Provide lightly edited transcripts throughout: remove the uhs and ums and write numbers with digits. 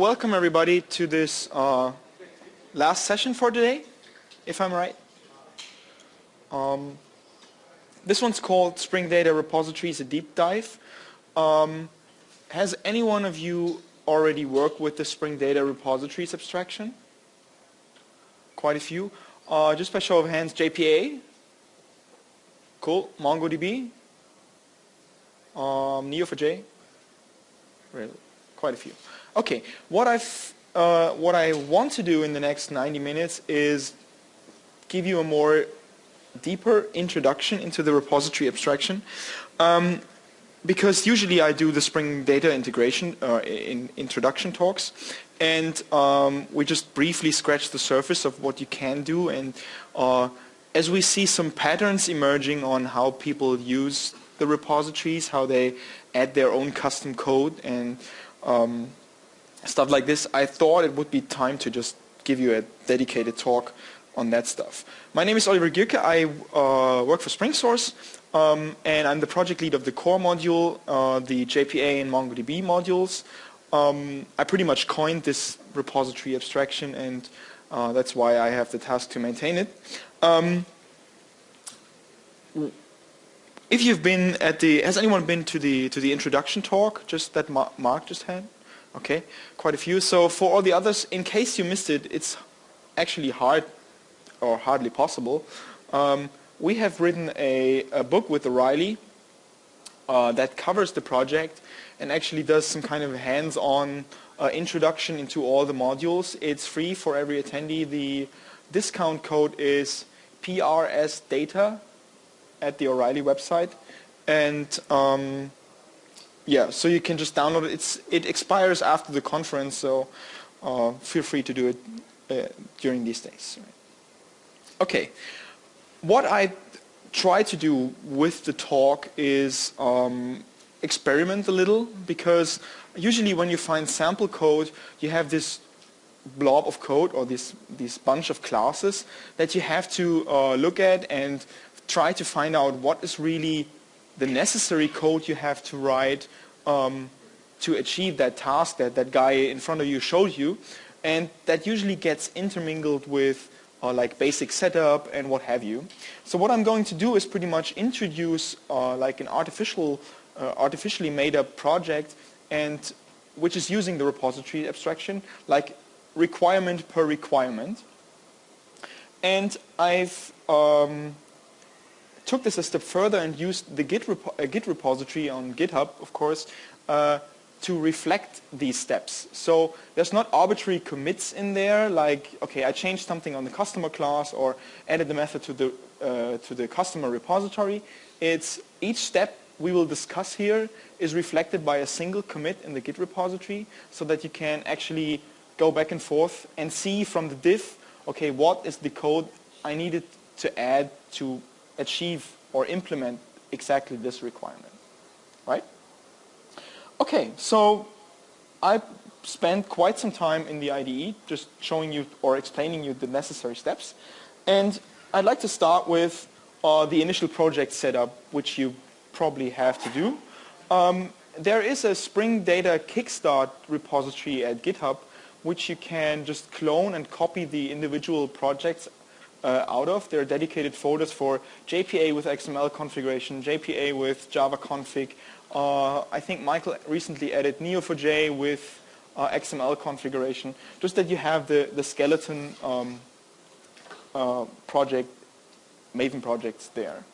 welcome everybody to this last session for today, if I'm right. This one's called Spring Data Repositories, a deep dive. Has any one of you already worked with the Spring Data Repositories abstraction? Quite a few. Just by show of hands, JPA. Cool. MongoDB. Neo4j. Really, quite a few. Okay. What I want to do in the next 90 minutes is give you a more deeper introduction into the repository abstraction. Because usually I do the Spring Data integration in introduction talks, and we just briefly scratch the surface of what you can do, and as we see some patterns emerging on how people use the repositories, how they add their own custom code and stuff like this, I thought it would be time to just give you a dedicated talk on that stuff. My name is Oliver Gierke. I work for SpringSource, and I'm the project lead of the core module, the JPA and MongoDB modules. I pretty much coined this repository abstraction, and that's why I have the task to maintain it. If you've been at the, has anyone been to the introduction talk, just that Mark just had? Okay, quite a few. So for all the others, in case you missed it, it's actually hard or hardly possible. We have written a book with O'Reilly that covers the project and actually does some kind of hands-on introduction into all the modules. It's free for every attendee. The discount code is PRSData at the O'Reilly website, and yeah, so you can just download it. It expires after the conference, so feel free to do it during these days. Okay, what I try to do with the talk is experiment a little, because usually when you find sample code, you have this blob of code or this bunch of classes that you have to look at and try to find out what is really the necessary code you have to write to achieve that task that that guy in front of you showed you, and that usually gets intermingled with like basic setup and what have you. So what I'm going to do is pretty much introduce like an artificially made up project, and which is using the repository abstraction, like requirement per requirement. And I've took this a step further and used the Git repository on GitHub, of course, to reflect these steps. So there's not arbitrary commits in there, like, okay, I changed something on the customer class or added the method to the customer repository. It's each step we will discuss here is reflected by a single commit in the Git repository, so that you can actually go back and forth and see from the diff, okay, what is the code I needed to add to achieve or implement exactly this requirement, right? Okay, so I spent quite some time in the IDE just showing you or explaining you the necessary steps, and I'd like to start with the initial project setup, which you probably have to do. There is a Spring Data Kickstart repository at GitHub, which you can just clone and copy the individual projects out of. There are dedicated folders for JPA with XML configuration, JPA with Java config. I think Michael recently added Neo4j with XML configuration, just that you have the skeleton project, Maven projects there.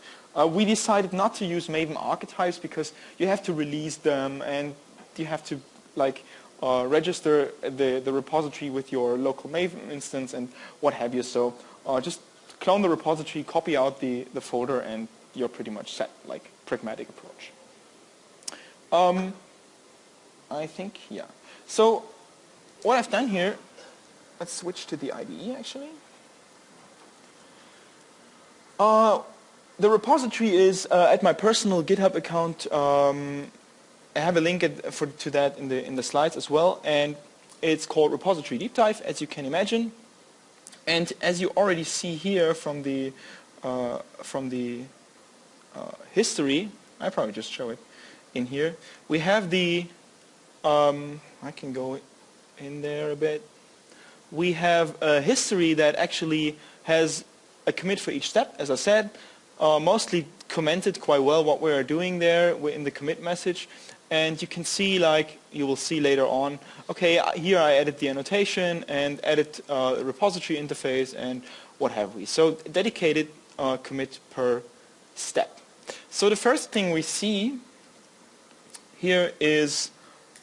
We decided not to use Maven archetypes because you have to release them and you have to like register the repository with your local Maven instance and what have you. So just clone the repository, copy out the folder, and you're pretty much set, like pragmatic approach. I think, yeah. So what I've done here, let's switch to the IDE actually. The repository is at my personal GitHub account. I have a link to that in the slides as well, and it's called Repository Deep Dive, as you can imagine. And as you already see here from the history, I probably just show it in here. We have the I can go in there a bit. We have a history that actually has a commit for each step, as I said, mostly commented quite well what we are doing there in the commit message. And you can see, like you will see later on, okay, here I added the annotation and added a repository interface and what have we. So dedicated commit per step. So the first thing we see here is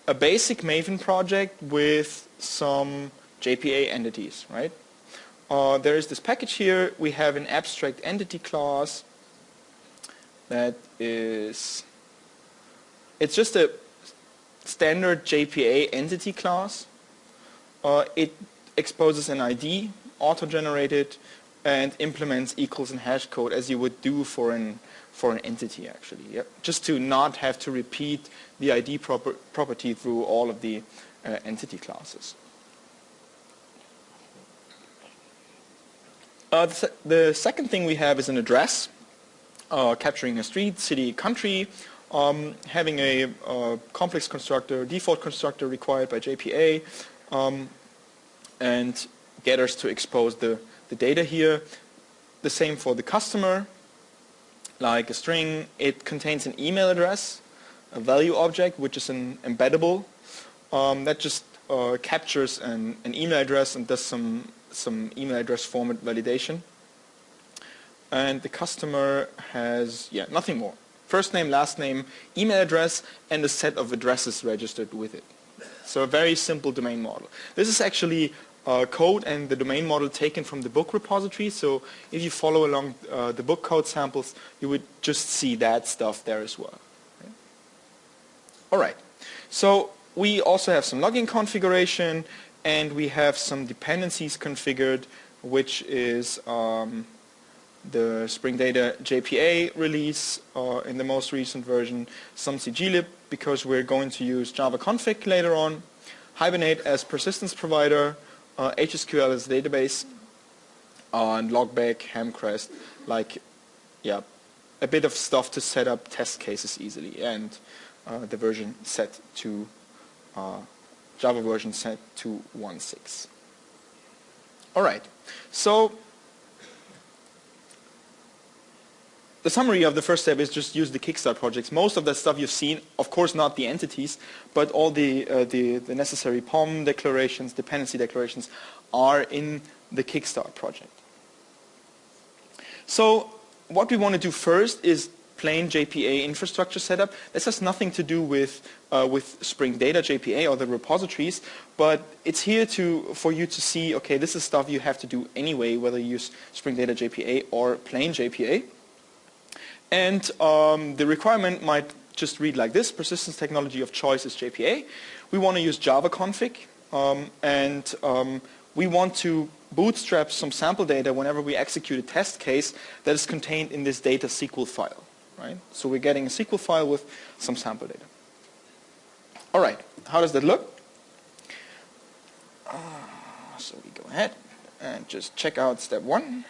a basic Maven project with some JPA entities, right? There is this package here. We have an abstract entity class that is, it's just a standard JPA entity class. It exposes an ID, auto-generated, and implements equals and hash code as you would do for an entity actually. Yep. Just to not have to repeat the ID property through all of the entity classes. The second thing we have is an address, capturing a street, city, country, having a complex constructor, default constructor required by JPA, and getters to expose the data here. The same for the customer, like a string. It contains an email address, a value object, which is an embeddable, that just captures an email address and does some email address format validation. And the customer has, nothing more. First name, last name, email address, and a set of addresses registered with it. So a very simple domain model. This is actually code and the domain model taken from the book repository. So if you follow along the book code samples, you would just see that stuff there as well. Okay. All right. So we also have some login configuration, and we have some dependencies configured, which is the Spring Data JPA release in the most recent version, some cglib because we're going to use Java config later on, Hibernate as persistence provider, HSQL as database, and logback, Hamcrest, like a bit of stuff to set up test cases easily, and the version set to Java version set to 1.6. All right, so the summary of the first step is just use the Kickstart projects. Most of that stuff you've seen, of course not the entities, but all the necessary POM declarations, dependency declarations are in the Kickstart project. So what we want to do first is plain JPA infrastructure setup. This has nothing to do with Spring Data JPA or the repositories, but it's here for you to see, okay, this is stuff you have to do anyway, whether you use Spring Data JPA or plain JPA. And the requirement might just read like this: persistence technology of choice is JPA. We want to use Java config, and we want to bootstrap some sample data whenever we execute a test case that is contained in this data SQL file. Right? So we're getting a SQL file with some sample data. All right, how does that look? So we go ahead and just check out step 1.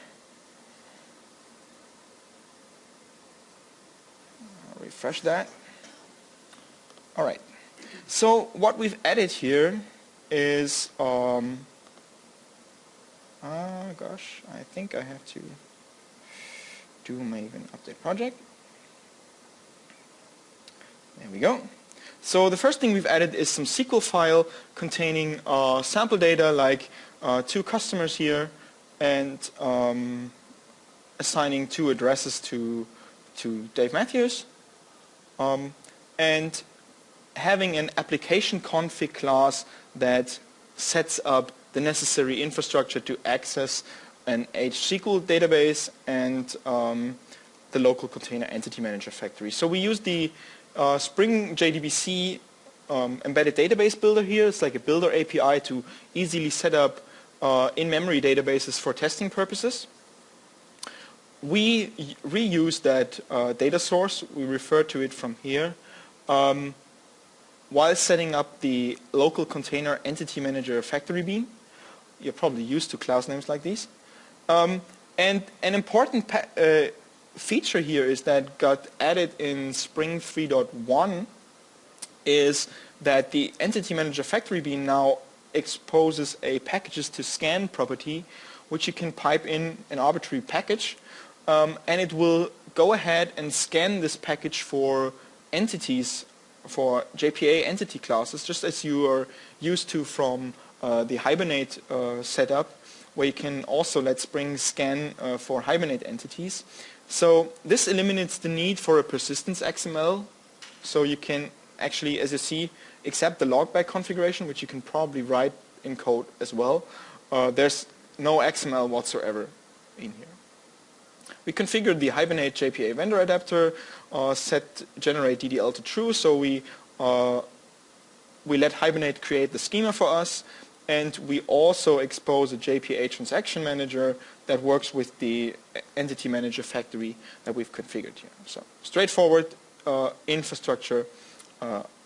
Refresh that. All right. So what we've added here is, gosh, I think I have to do Maven update project. There we go. So the first thing we've added is some SQL file containing sample data, like 2 customers here, and assigning 2 addresses to Dave Matthews. And having an application config class that sets up the necessary infrastructure to access an HSQL database and the local container entity manager factory. So we use the Spring JDBC embedded database builder here. It's like a builder API to easily set up in-memory databases for testing purposes. We reuse that data source, we refer to it from here, while setting up the local container entity manager factory bean. You're probably used to class names like these. And an important feature here is that got added in Spring 3.1 is that the entity manager factory bean now exposes a packages to scan property, which you can pipe in an arbitrary package, and it will go ahead and scan this package for entities, for JPA entity classes, just as you are used to from the Hibernate setup, where you can also let Spring scan for Hibernate entities. So this eliminates the need for a persistence XML, so you can actually, as you see, accept the logback configuration, which you can probably write in code as well. There's no XML whatsoever in here. We configured the Hibernate JPA vendor adapter, set generate DDL to true, so we let Hibernate create the schema for us, and we also expose a JPA transaction manager that works with the entity manager factory that we've configured here. So straightforward infrastructure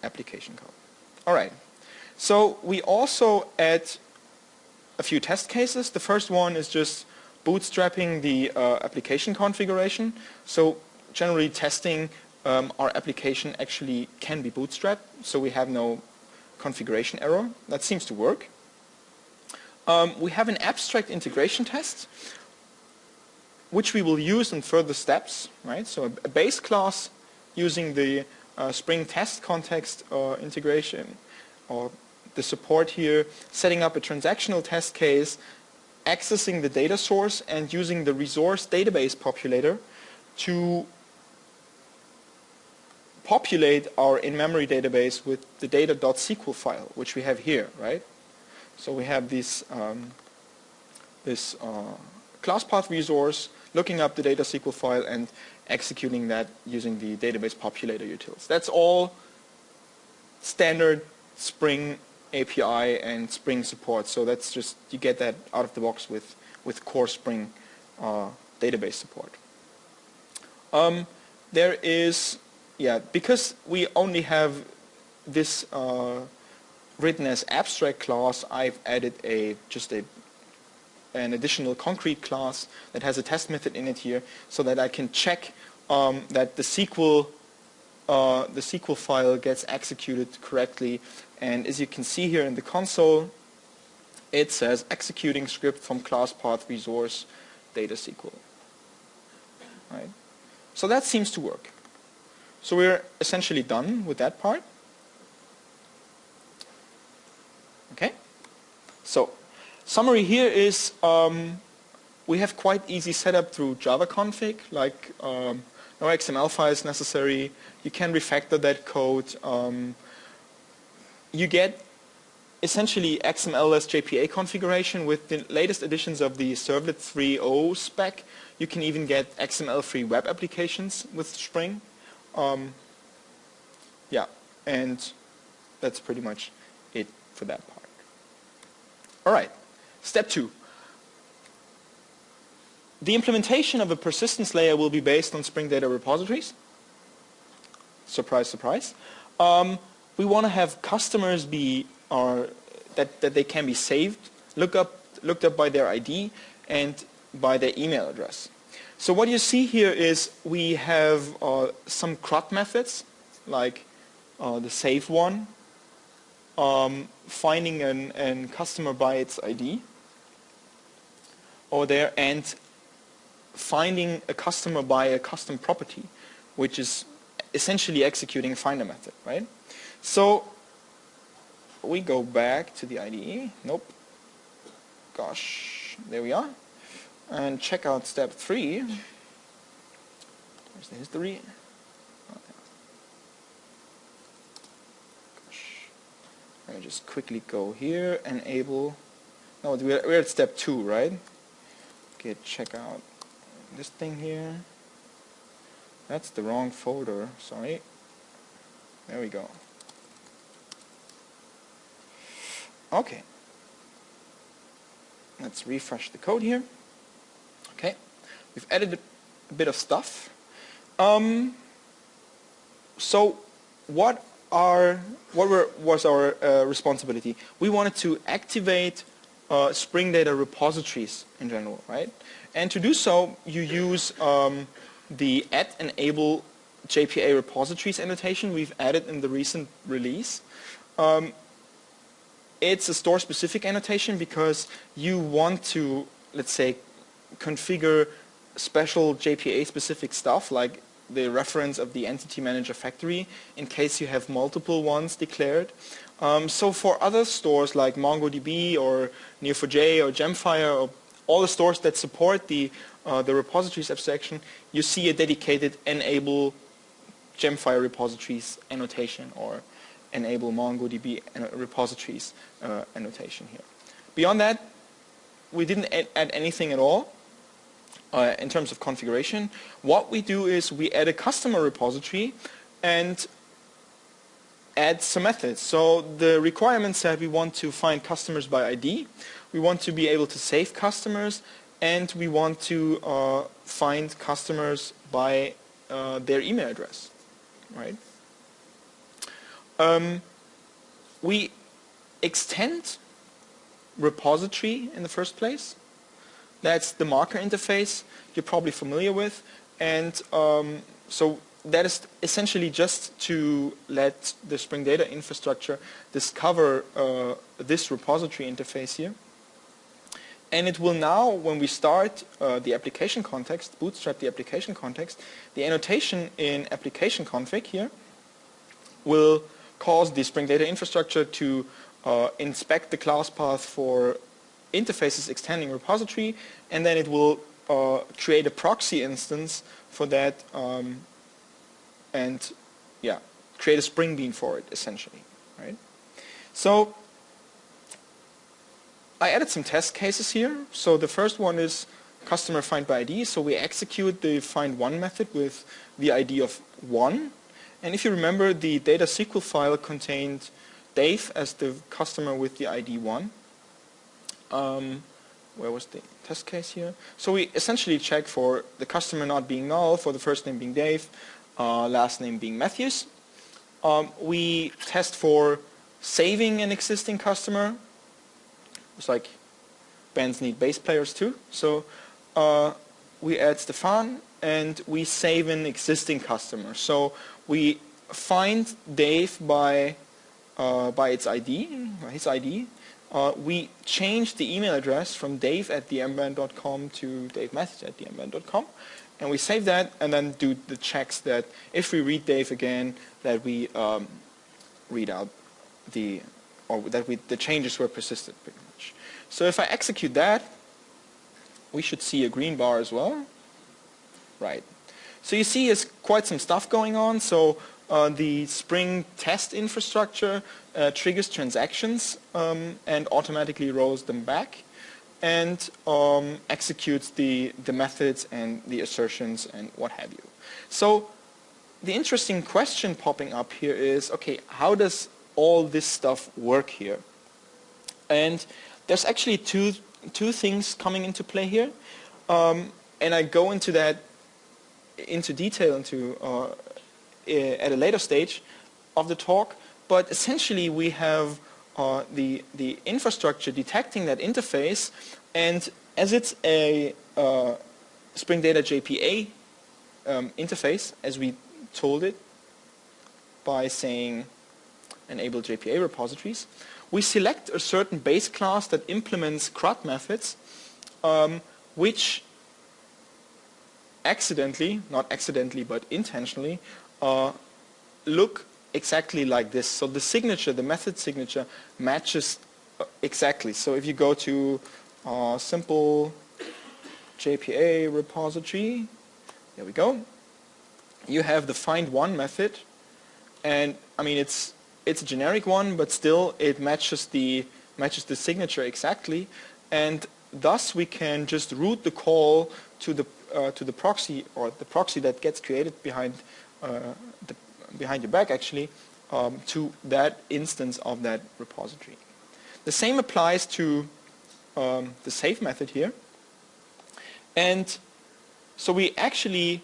application code. All right. So we also add a few test cases. The first one is just bootstrapping the application configuration. So generally testing our application actually can be bootstrapped, so we have no configuration error. That seems to work. We have an abstract integration test, which we will use in further steps, right? So a base class using the Spring test context integration, or the support here, setting up a transactional test case, accessing the data source, and using the resource database populator to populate our in-memory database with the data.sql file, which we have here, right? So we have this class path resource, looking up the data.sql file and executing that using the database populator utils. That's all standard Spring API and Spring support. So that's just, you get that out of the box with core Spring database support. There is, because we only have this written as abstract class, I've added an additional concrete class that has a test method in it here, so that I can check that the SQL file gets executed correctly. And as you can see here in the console, it says executing script from class path resource data SQL. Right? So that seems to work. So we're essentially done with that part. Okay. So summary here is we have quite easy setup through Java config, like no XML files necessary. You can refactor that code. You get essentially XML-less JPA configuration with the latest editions of the Servlet 3.0 spec. You can even get XML-free web applications with Spring. And that's pretty much it for that part. All right, step 2. The implementation of a persistence layer will be based on Spring Data repositories. Surprise, surprise. We want to have customers that they can be saved, looked up by their ID and by their email address. So what you see here is we have some CRUD methods, like the save one, finding a customer by its ID over there, and finding a customer by a custom property, which is essentially executing a finder method, right? So we go back to the IDE. Nope. Gosh, there we are. And check out step 3. There's the history. Gosh. Let me just quickly go here, enable. No, we're at step 2, right? Okay, check out this thing here. That's the wrong folder, sorry. There we go. Okay. Let's refresh the code here. Okay. We've added a bit of stuff. So what was our responsibility? We wanted to activate Spring Data repositories in general, right? And to do so, you use the @enable JPA repositories annotation we've added in the recent release. It's a store-specific annotation because you want to, let's say, configure special JPA-specific stuff like the reference of the entity manager factory in case you have multiple ones declared. So for other stores like MongoDB or Neo4j or Gemfire or all the stores that support the repositories abstraction, you see a dedicated enable Gemfire repositories annotation or enable MongoDB repositories annotation here. Beyond that, we didn't add anything at all in terms of configuration. What we do is we add a customer repository and add some methods. So the requirement said we want to find customers by ID, we want to be able to save customers, and we want to find customers by their email address, right? We extend repository in the first place. That's the marker interface you're probably familiar with, and so that is essentially just to let the Spring Data infrastructure discover this repository interface here. And it will now, when we start the application context, bootstrap the application context, the annotation in application config here will cause the Spring Data infrastructure to inspect the class path for interfaces extending repository, and then it will create a proxy instance for that and yeah, create a Spring Bean for it essentially, right? So I added some test cases here. So the first one is customer find by ID. So we execute the find one method with the ID of 1. And if you remember, the data SQL file contained Dave as the customer with the ID 1. Where was the test case here? So we essentially check for the customer not being null, for the first name being Dave, last name being Matthews. We test for saving an existing customer. It's like bands need bass players too. So we add Stefan and we save an existing customer. So we find Dave by its ID, his ID. We change the email address from dave@themband.com to davematthews@themband.com, and we save that and then do the checks that if we read Dave again, that we read out the changes were persisted pretty much. So if I execute that, we should see a green bar as well. Right. So you see there's quite some stuff going on. So the Spring test infrastructure triggers transactions and automatically rolls them back and executes the methods and the assertions and what have you. So the interesting question popping up here is, okay, how does all this stuff work here? And there's actually two things coming into play here, and I go into that into detail at a later stage of the talk. But essentially, we have the infrastructure detecting that interface, and as it's a Spring Data JPA interface, as we told it by saying enable JPA repositories, we select a certain base class that implements CRUD methods, which accidentally, not accidentally, but intentionally, look exactly like this. So the signature, the method signature, matches exactly. So if you go to simple JPA repository, there we go. You have the find one method, and I mean it's a generic one, but still it matches the signature exactly, and thus we can just route the call to the proxy, or the proxy that gets created behind your back actually, to that instance of that repository. The same applies to the save method here, and so we actually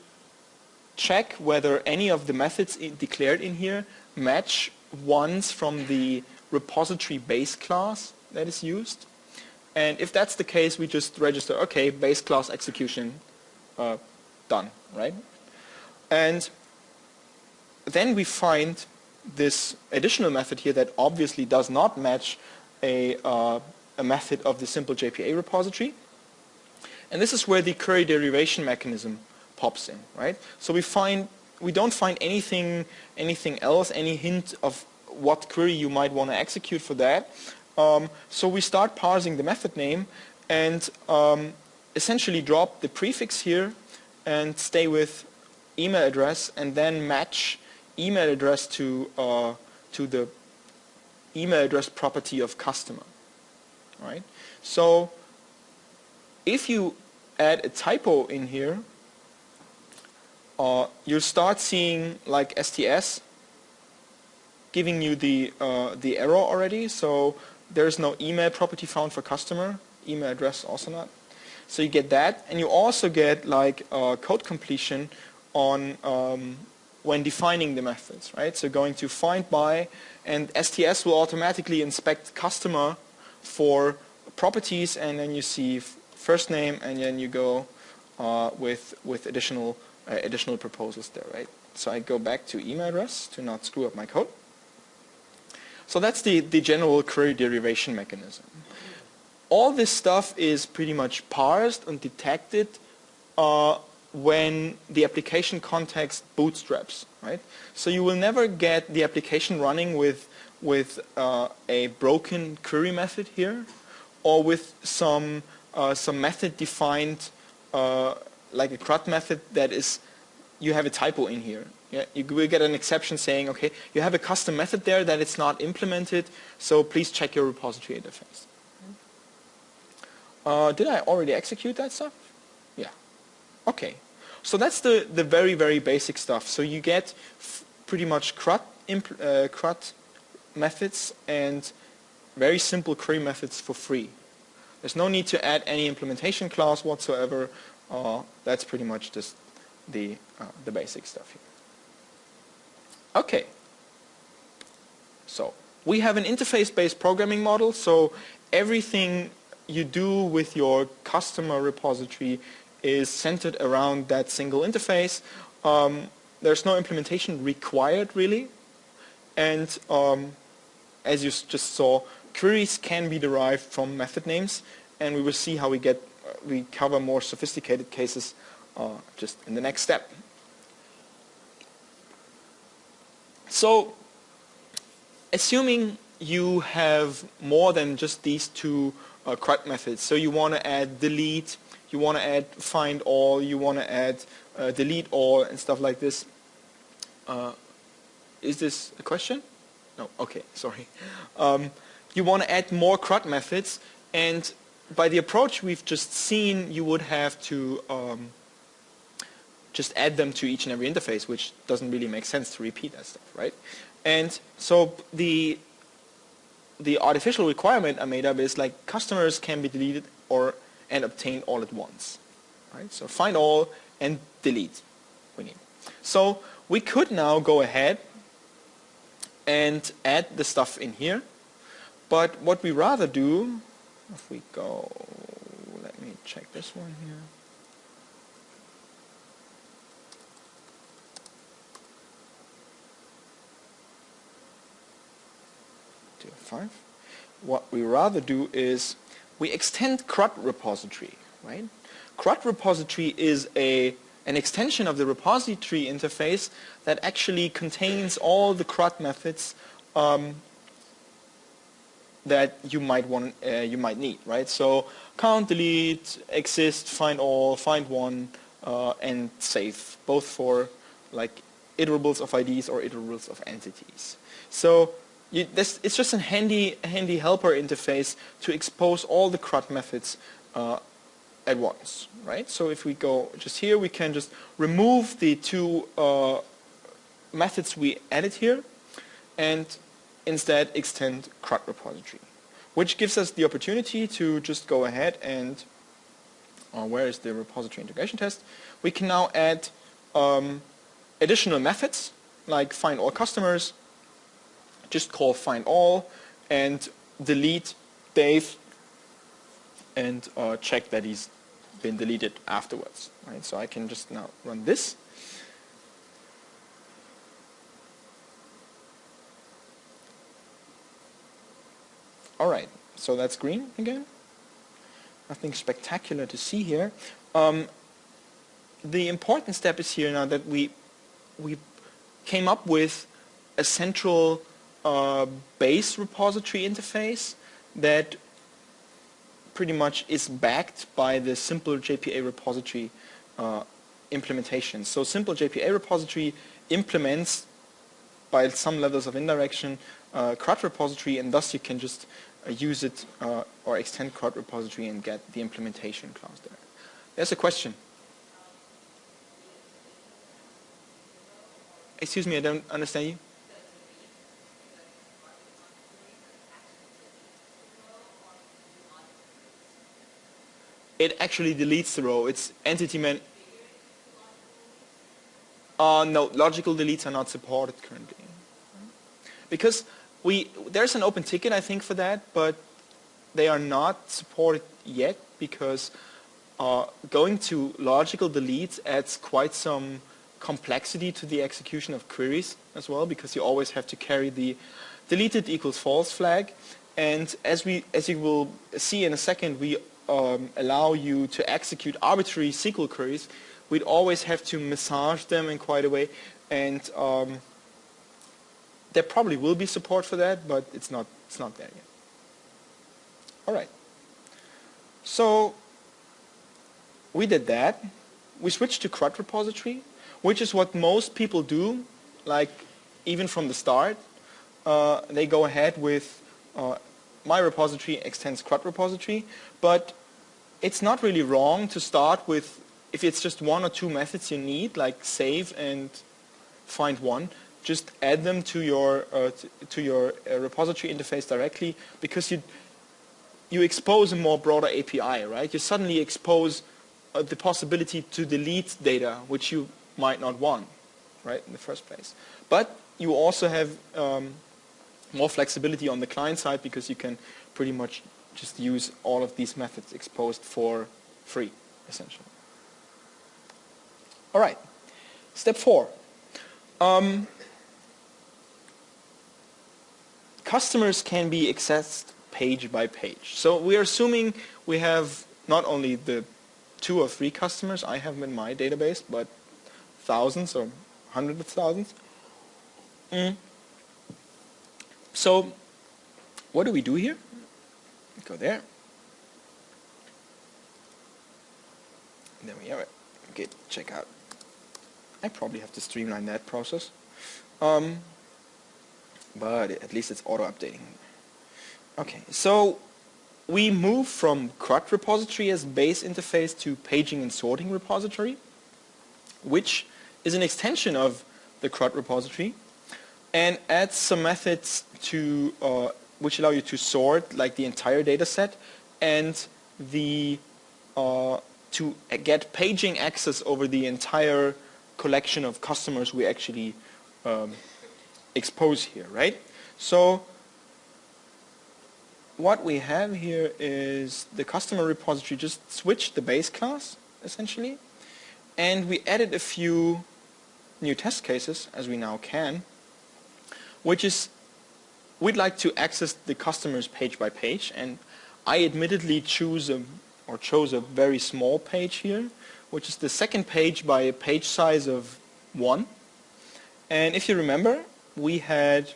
check whether any of the methods declared in here match ones from the repository base class that is used. And if that's the case, we just register, okay, base class execution done, right? And then we find this additional method here that obviously does not match a method of the simple JPA repository. And this is where the query derivation mechanism pops in, right? So we don't find anything else, any hint of what query you might want to execute for that. So we start parsing the method name and essentially drop the prefix here and stay with email address and then match email address to the email address property of customer, right? So if you add a typo in here, you'll start seeing like STS giving you the error already. So there's no email property found for customer, email address also not. So you get that, and you also get like code completion on when defining the methods, right? So going to find by, and STS will automatically inspect customer for properties, and then you see first name, and then you go with additional proposals there, right? So I go back to email address to not screw up my code. So that's the general query derivation mechanism. All this stuff is pretty much parsed and detected when the application context bootstraps, right? So you will never get the application running with a broken query method here, or with some method defined like a crud method that is, you have a typo in here. Yeah, you will get an exception saying, okay, you have a custom method there that it's not implemented, so please check your repository interface. Did I already execute that stuff? Yeah. Okay. So that's the very, very basic stuff. So you get pretty much crud methods and very simple query methods for free. There's no need to add any implementation class whatsoever. That's pretty much just the basic stuff here. Okay. So we have an interface-based programming model. So everything you do with your customer repository is centered around that single interface. There's no implementation required really, and as you just saw, queries can be derived from method names, and we will see how we cover more sophisticated cases just in the next step. So assuming you have more than just these two crud methods, so you want to add delete, you want to add find all, you want to add delete all and stuff like this. Is this a question? No, okay, sorry. You want to add more crud methods, and by the approach we've just seen, you would have to just add them to each and every interface, which doesn't really make sense to repeat that stuff, right? And so the artificial requirement I made up is like customers can be deleted and obtained all at once, right? So find all and delete we need. So we could now go ahead and add the stuff in here, but what we rather do, if we go, let me check this one here. What we rather do is we extend crud repository, right? Crud repository is an extension of the repository interface that actually contains all the crud methods that you might need, right? So count, delete, exist, find all, find one, and save, both for like iterables of IDs or iterables of entities. So it's just a handy helper interface to expose all the crud methods at once, right? So if we go just here, we can just remove the two methods we added here and instead extend crud repository, which gives us the opportunity to just go ahead and where is the repository integration test? We can now add additional methods like find all customers, just call find all and delete Dave and check that he's been deleted afterwards, right? So I can just now run this. Alright, so that's green again. Nothing spectacular to see here. The important step is here now that we came up with a central base repository interface that pretty much is backed by the simple JPA repository implementation. So simple JPA repository implements by some levels of indirection crud repository, and thus you can just use it or extend crud repository and get the implementation class there. There's a question. Excuse me, I don't understand you. It actually deletes the row. It's entity man. No, logical deletes are not supported currently. Because there's an open ticket, I think, for that, but they are not supported yet because going to logical deletes adds quite some complexity to the execution of queries as well, because you always have to carry the deleted equals false flag. And as you will see in a second, we allow you to execute arbitrary SQL queries. We'd always have to massage them in quite a way, and there probably will be support for that, but it's not there yet. All right. So we did that. We switched to CRUD repository, which is what most people do, like even from the start. They go ahead with my repository extends CRUD repository, but it's not really wrong to start with, if it's just one or two methods you need, like save and find one, just add them to your repository interface directly, because you expose a more broader API, right? You suddenly expose the possibility to delete data which you might not want, right, in the first place. But you also have more flexibility on the client side, because you can pretty much just use all of these methods exposed for free, essentially. All right, step 4. Customers can be accessed page by page. So we are assuming we have not only the 2 or 3 customers I have in my database, but thousands or hundreds of thousands. So what do we do here? Go there. And there we have it. Okay, check out. I probably have to streamline that process. But at least it's auto-updating. Okay, so we move from CRUD repository as base interface to paging and sorting repository, which is an extension of the CRUD repository, and adds some methods to which allow you to sort like the entire data set, and to get paging access over the entire collection of customers we actually expose here, right? So what we have here is the customer repository just switched the base class, essentially, and we added a few new test cases, as we now can, which is we'd like to access the customers page by page, and I admittedly chose a very small page here, which is the second page by a page size of 1. And if you remember, we had,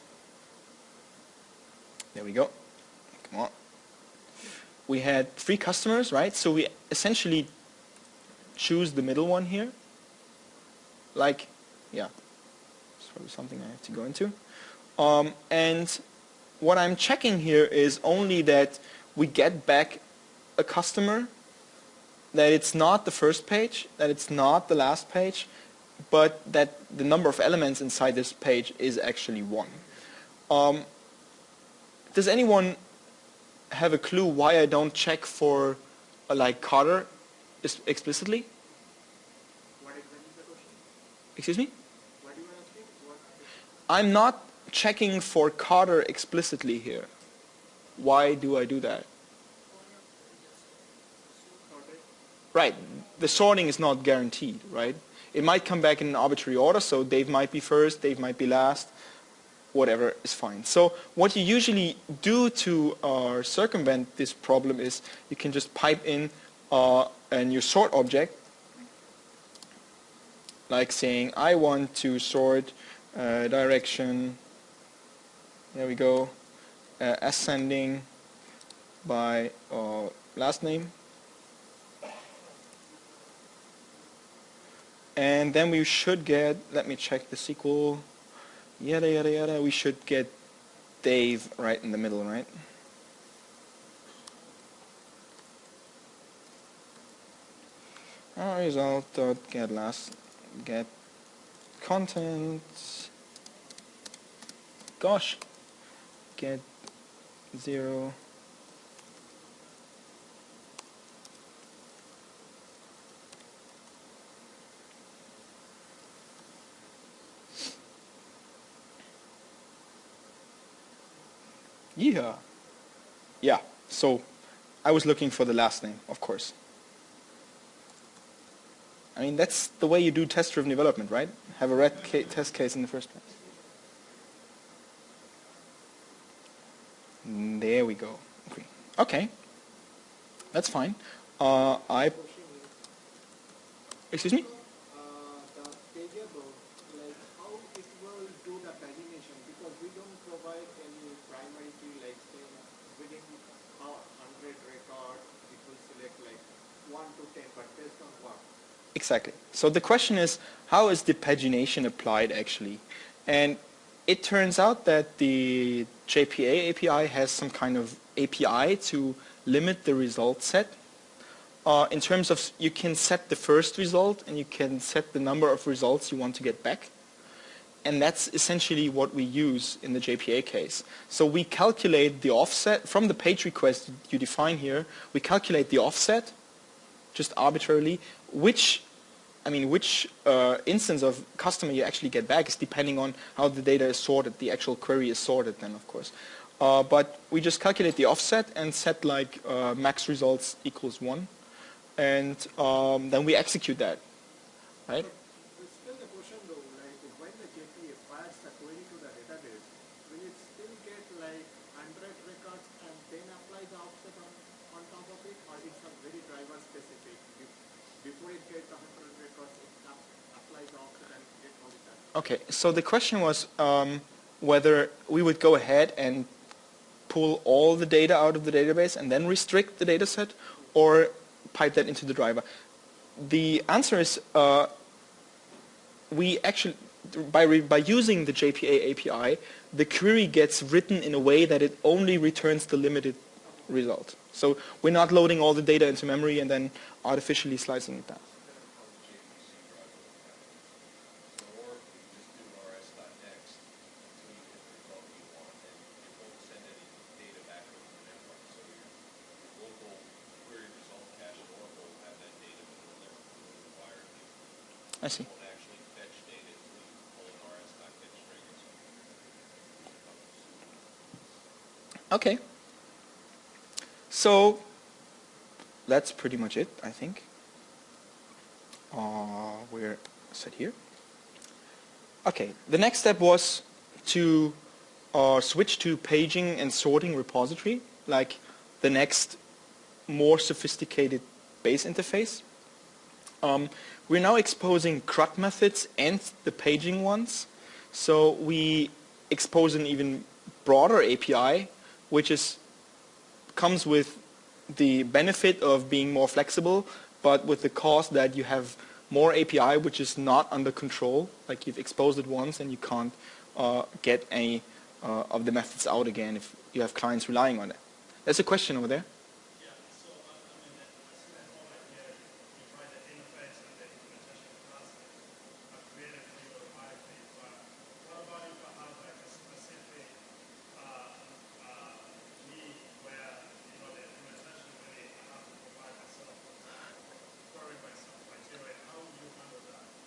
there we go, come on, we had 3 customers, right? So we essentially choose the middle one here, like, yeah, it's probably something I have to go into. And what I'm checking here is only that we get back a customer, that it's not the first page, that it's not the last page, but that the number of elements inside this page is actually 1. Does anyone have a clue why I don't check for like Carter explicitly? What exactly is the question? Excuse me? What do you want to say? I'm not checking for Carter explicitly here. Why do I do that? Right, the sorting is not guaranteed, right? It might come back in an arbitrary order, so Dave might be first, Dave might be last. whatever is fine. So what you usually do to circumvent this problem is you can just pipe in a new sort object, like saying I want to sort direction, there we go, ascending by last name. And then we should get, let me check the SQL, yada yada yada, we should get Dave right in the middle, right? Result dot get last get content, gosh, get 0. Yeah. Yeah, so I was looking for the last name, of course. I mean, that's the way you do test-driven development, right? Have a red test case in the first place. There we go. Okay, that's fine. Excuse me? The pageable, like how it will do the pagination, because we don't provide any primary key, like say within 100 records it will select like 1 to 10, but based on what? Exactly. So the question is, how is the pagination applied actually? And it turns out that the JPA API has some kind of API to limit the result set. In terms of, you can set the first result and you can set the number of results you want to get back. And that's essentially what we use in the JPA case. So we calculate the offset from the page request you define here. We calculate the offset, just arbitrarily. Which instance of customer you actually get back is depending on how the data is sorted. The actual query is sorted then, of course. But we just calculate the offset and set like max results equals 1. And then we execute that, right? But still the question though, like when the JPA fires the query to the database, will it still get like 100 records and then apply the offset on top of it, or it's a very driver specific? Before it gets 100 records, it applies the offset and gets all it done. Okay, so the question was whether we would go ahead and pull all the data out of the database and then restrict the data set, or pipe that into the driver. The answer is we actually, by using the JPA API, the query gets written in a way that it only returns the limited result. So we're not loading all the data into memory and then artificially slicing it down. I see. Okay. So that's pretty much it, I think. We're set here. Okay, the next step was to switch to paging and sorting repository, like the next more sophisticated base interface. We're now exposing CRUD methods and the paging ones. So we expose an even broader API, which comes with the benefit of being more flexible, but with the cost that you have more API which is not under control. Like you've exposed it once and you can't get any of the methods out again if you have clients relying on it. There's a question over there.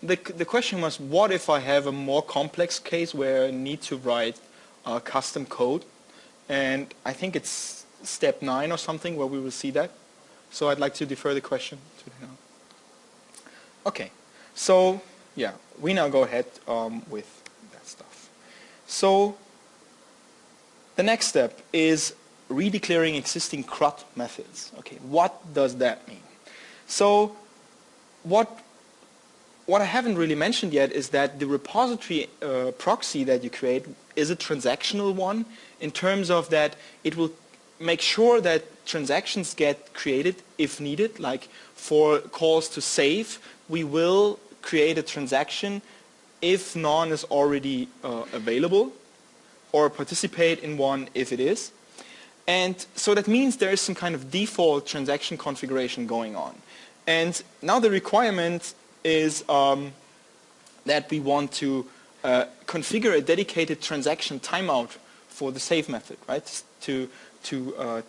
The question was, what if I have a more complex case where I need to write custom code? And I think it's step 9 or something where we will see that. So I'd like to defer the question to now. Okay, so yeah, we now go ahead with that stuff. So The next step is redeclaring existing crud methods. Okay, what does that mean? So what I haven't really mentioned yet is that the repository proxy that you create is a transactional one, in terms of that it will make sure that transactions get created if needed. Like for calls to save, we will create a transaction if none is already available, or participate in one if it is. And so that means there is some kind of default transaction configuration going on. And now the requirement is that we want to configure a dedicated transaction timeout for the save method, right, to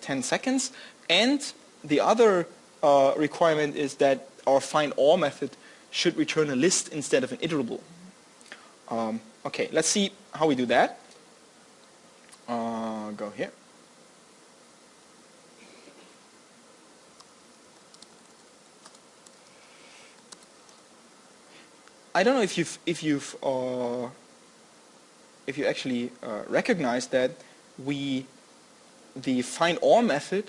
10 seconds. And the other requirement is that our find_all method should return a list instead of an iterable. Okay, let's see how we do that. Go here. I don't know if you actually recognize that the find_all method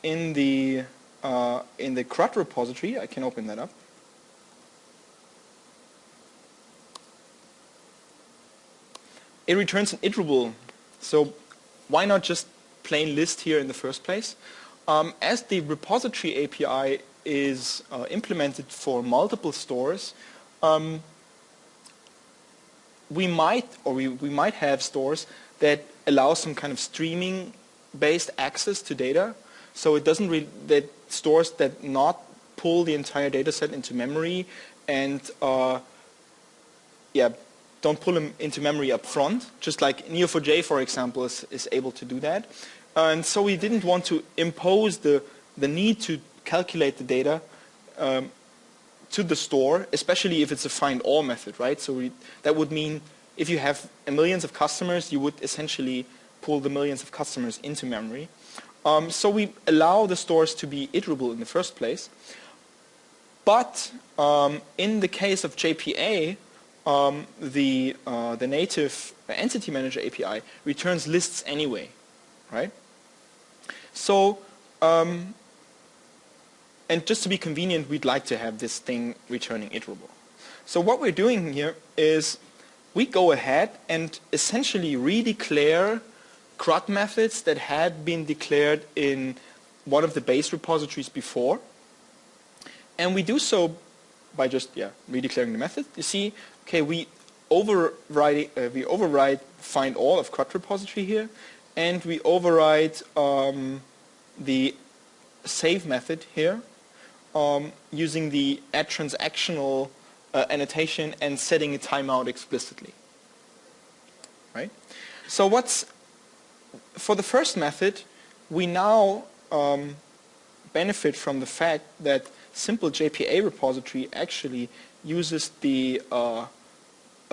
in the crud repository, I can open that up. It returns an iterable. So why not just plain list here in the first place? As the repository API is implemented for multiple stores, we might have stores that allow some kind of streaming based access to data. So it doesn't that stores that not pull the entire data set into memory and don't pull them into memory up front, just like Neo4j, for example, is able to do that. And so we didn't want to impose the need to calculate the data to the store, especially if it's a find_all method, right? So that would mean if you have millions of customers, you would essentially pull the millions of customers into memory. So we allow the stores to be iterable in the first place. But in the case of JPA, the native entity manager API returns lists anyway, right? So, and just to be convenient, we'd like to have this thing returning iterable. So what we're doing here is we go ahead and essentially redeclare crud methods that had been declared in one of the base repositories before. And we do so by just redeclaring the method. You see, okay, we override find_all of crud repository here, and we override the save method here using the add transactional annotation and setting a timeout explicitly. Right? So for the first method, we now benefit from the fact that simple JPA repository actually uses the a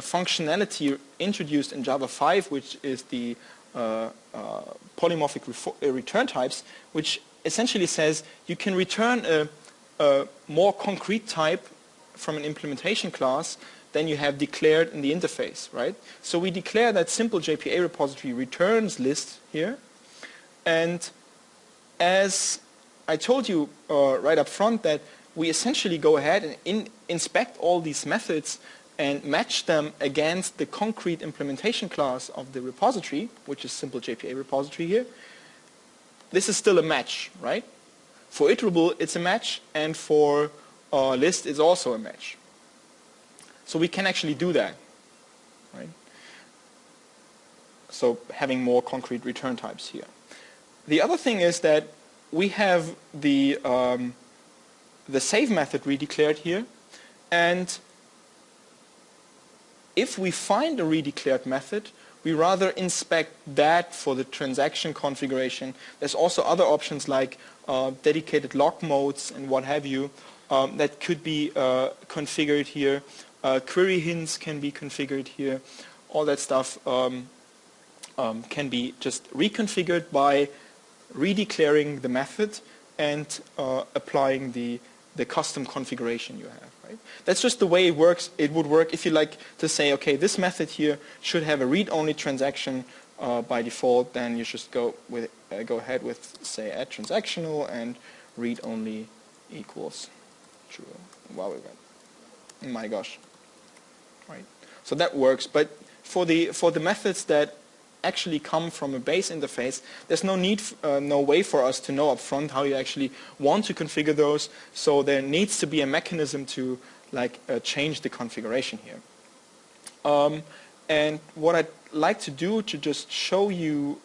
functionality introduced in Java 5, which is the polymorphic return types, which essentially says you can return a more concrete type from an implementation class than you have declared in the interface, right? So we declare that simple JPA repository returns list here, and as I told you right up front, that we essentially go ahead and inspect all these methods and match them against the concrete implementation class of the repository, which is simple JPA repository here. This is still a match, right? For iterable, it's a match, and for list, it's also a match. So we can actually do that, right? So having more concrete return types here. The other thing is that we have the save method redeclared here, and if we find a redeclared method, we rather inspect that for the transaction configuration. There's also other options like dedicated log modes and what have you that could be configured here. Query hints can be configured here. All that stuff can be just reconfigured by redeclaring the method and applying the custom configuration you have. Right? That's just the way it works. It would work if you like to say, okay, this method here should have a read-only transaction by default, then you just go ahead with, say, add transactional and read only equals true. Wow, we got, my gosh, right? So that works. But for the methods that actually come from a base interface, there's no way for us to know upfront how you actually want to configure those. So there needs to be a mechanism to change the configuration here. And what I'd like to do to just show you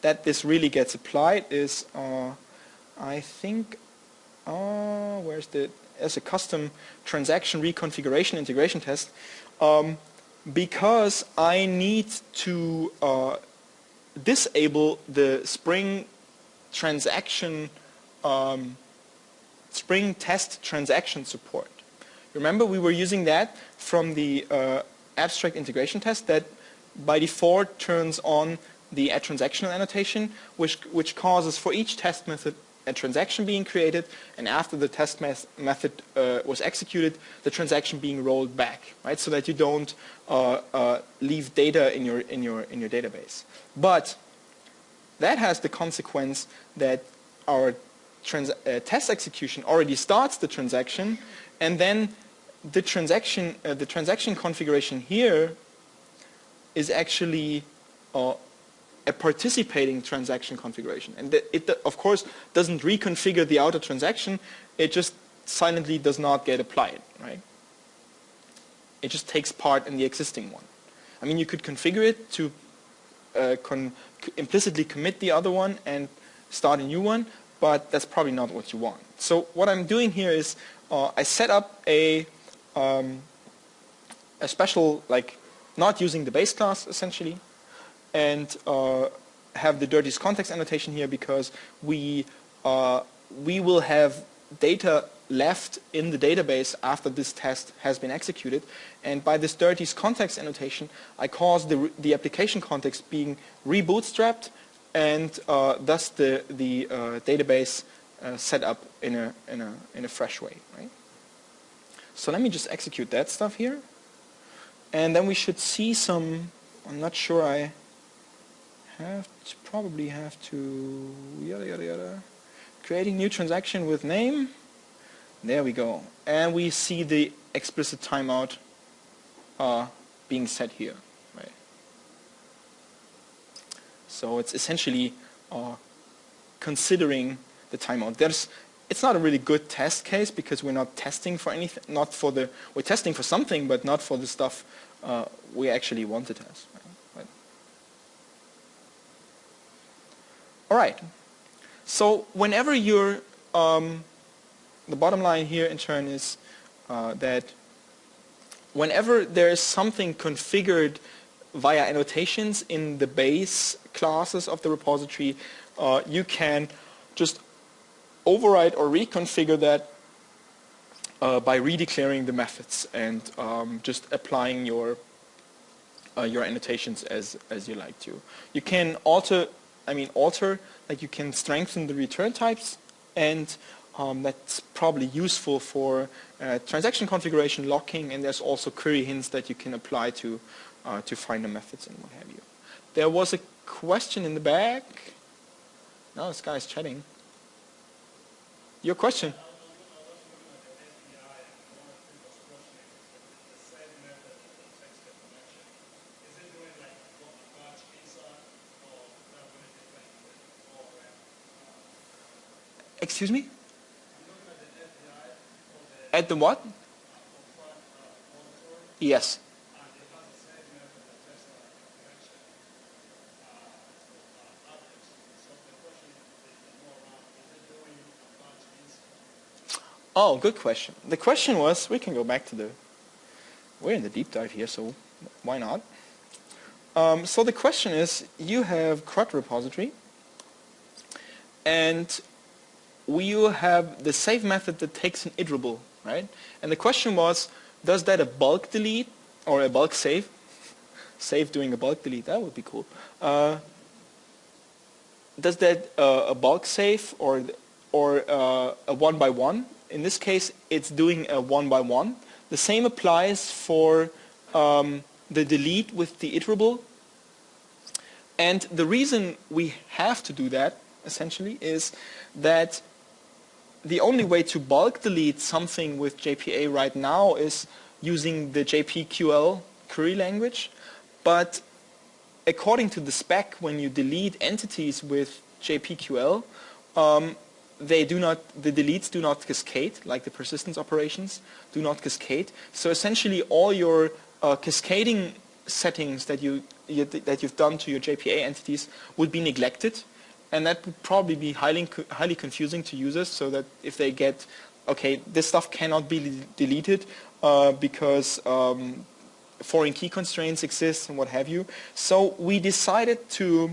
that this really gets applied is, I think, as a custom transaction reconfiguration integration test, because I need to disable the Spring transaction, Spring test transaction support. Remember, we were using that from the abstract integration test that by default turns on the add transactional annotation, which causes for each test method a transaction being created, and after the test method was executed, the transaction being rolled back, right? So that you don't leave data in your database. But that has the consequence that our test execution already starts the transaction, and then the transaction configuration here is actually a participating transaction configuration, and it of course doesn't reconfigure the outer transaction. It just silently does not get applied, right? It just takes part in the existing one. I mean, you could configure it to implicitly commit the other one and start a new one, but that's probably not what you want. So what I'm doing here is I set up a special, not using the base class essentially, and have the dirtiest context annotation here because we will have data left in the database after this test has been executed, and by this dirtiest context annotation I cause the application context being rebootstrapped, and thus the database set up in a fresh way, right? So let me just execute that stuff here, and then we should see some. I'm not sure. I probably have to yada yada yada. Creating new transaction with name. There we go, and we see the explicit timeout being set here, right? So it's essentially considering the timeout. It's not a really good test case because we're not testing for anything, we're testing for something, but not for the stuff we actually want to test. Right? All right. So whenever you're, the bottom line here in turn is that whenever there is something configured via annotations in the base classes of the repository, you can just override or reconfigure that by redeclaring the methods and just applying your annotations as you like to. You can alter, like you can strengthen the return types, and that's probably useful for transaction configuration locking, and there's also query hints that you can apply to find the methods and what have you. There was a question in the back. Now this guy's chatting. Your question? Excuse me? At the what? Yes. Oh, good question. The question was, we can go back to we're in the deep dive here, so why not? So the question is, you have crud repository, and you have the save method that takes an iterable, right? And the question was, does that a bulk delete or a bulk save? Save doing a bulk delete, that would be cool. Does that a bulk save or a one by one? In this case, it's doing a one by one. The same applies for the delete with the iterable. And the reason we have to do that, essentially, is that the only way to bulk delete something with JPA right now is using the JPQL query language. But according to the spec, when you delete entities with JPQL, the deletes do not cascade, like the persistence operations do not cascade. So essentially, all your cascading settings that you've done to your JPA entities would be neglected, and that would probably be highly confusing to users. So that if they get, okay, this stuff cannot be deleted because foreign key constraints exist and what have you. So we decided to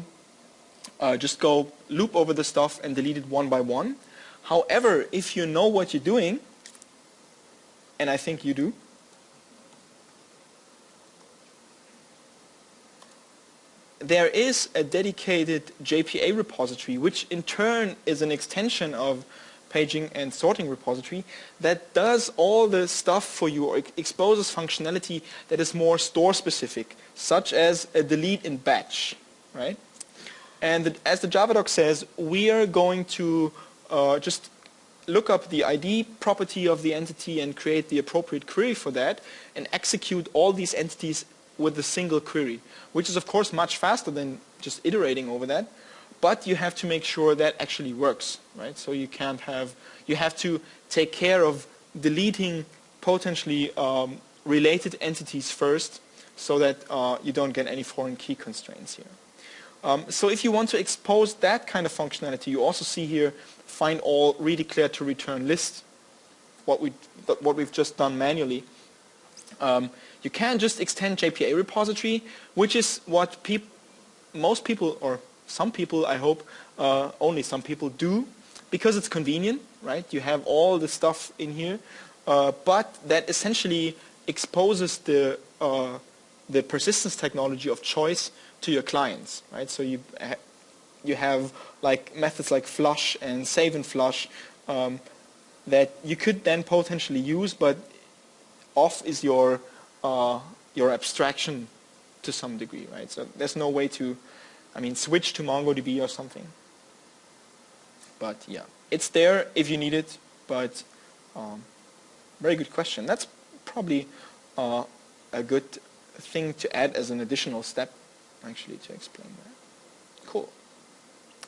just go loop over the stuff and delete it one by one. However, if you know what you're doing, and I think you do, there is a dedicated JPA repository, which in turn is an extension of paging and sorting repository that does all the stuff for you, or exposes functionality that is more store specific, such as a delete in batch, right? And as the Java doc says, we are going to just look up the ID property of the entity and create the appropriate query for that and execute all these entities with a single query, which is of course much faster than just iterating over that, but you have to make sure that actually works, right? So you have to take care of deleting potentially related entities first so that you don't get any foreign key constraints here. So if you want to expose that kind of functionality, you also see here find all redeclared to return list, what we've just done manually. You can just extend JPA repository, which is what most people, or some people, I hope, only some people do, because it's convenient, right? You have all the stuff in here, but that essentially exposes the persistence technology of choice to your clients, right? So you have like methods like flush and save and flush that you could then potentially use, but off is your abstraction to some degree, right? So there's no way to, switch to MongoDB or something. But yeah, it's there if you need it, but very good question. That's probably a good thing to add as an additional step, actually, to explain that. Cool.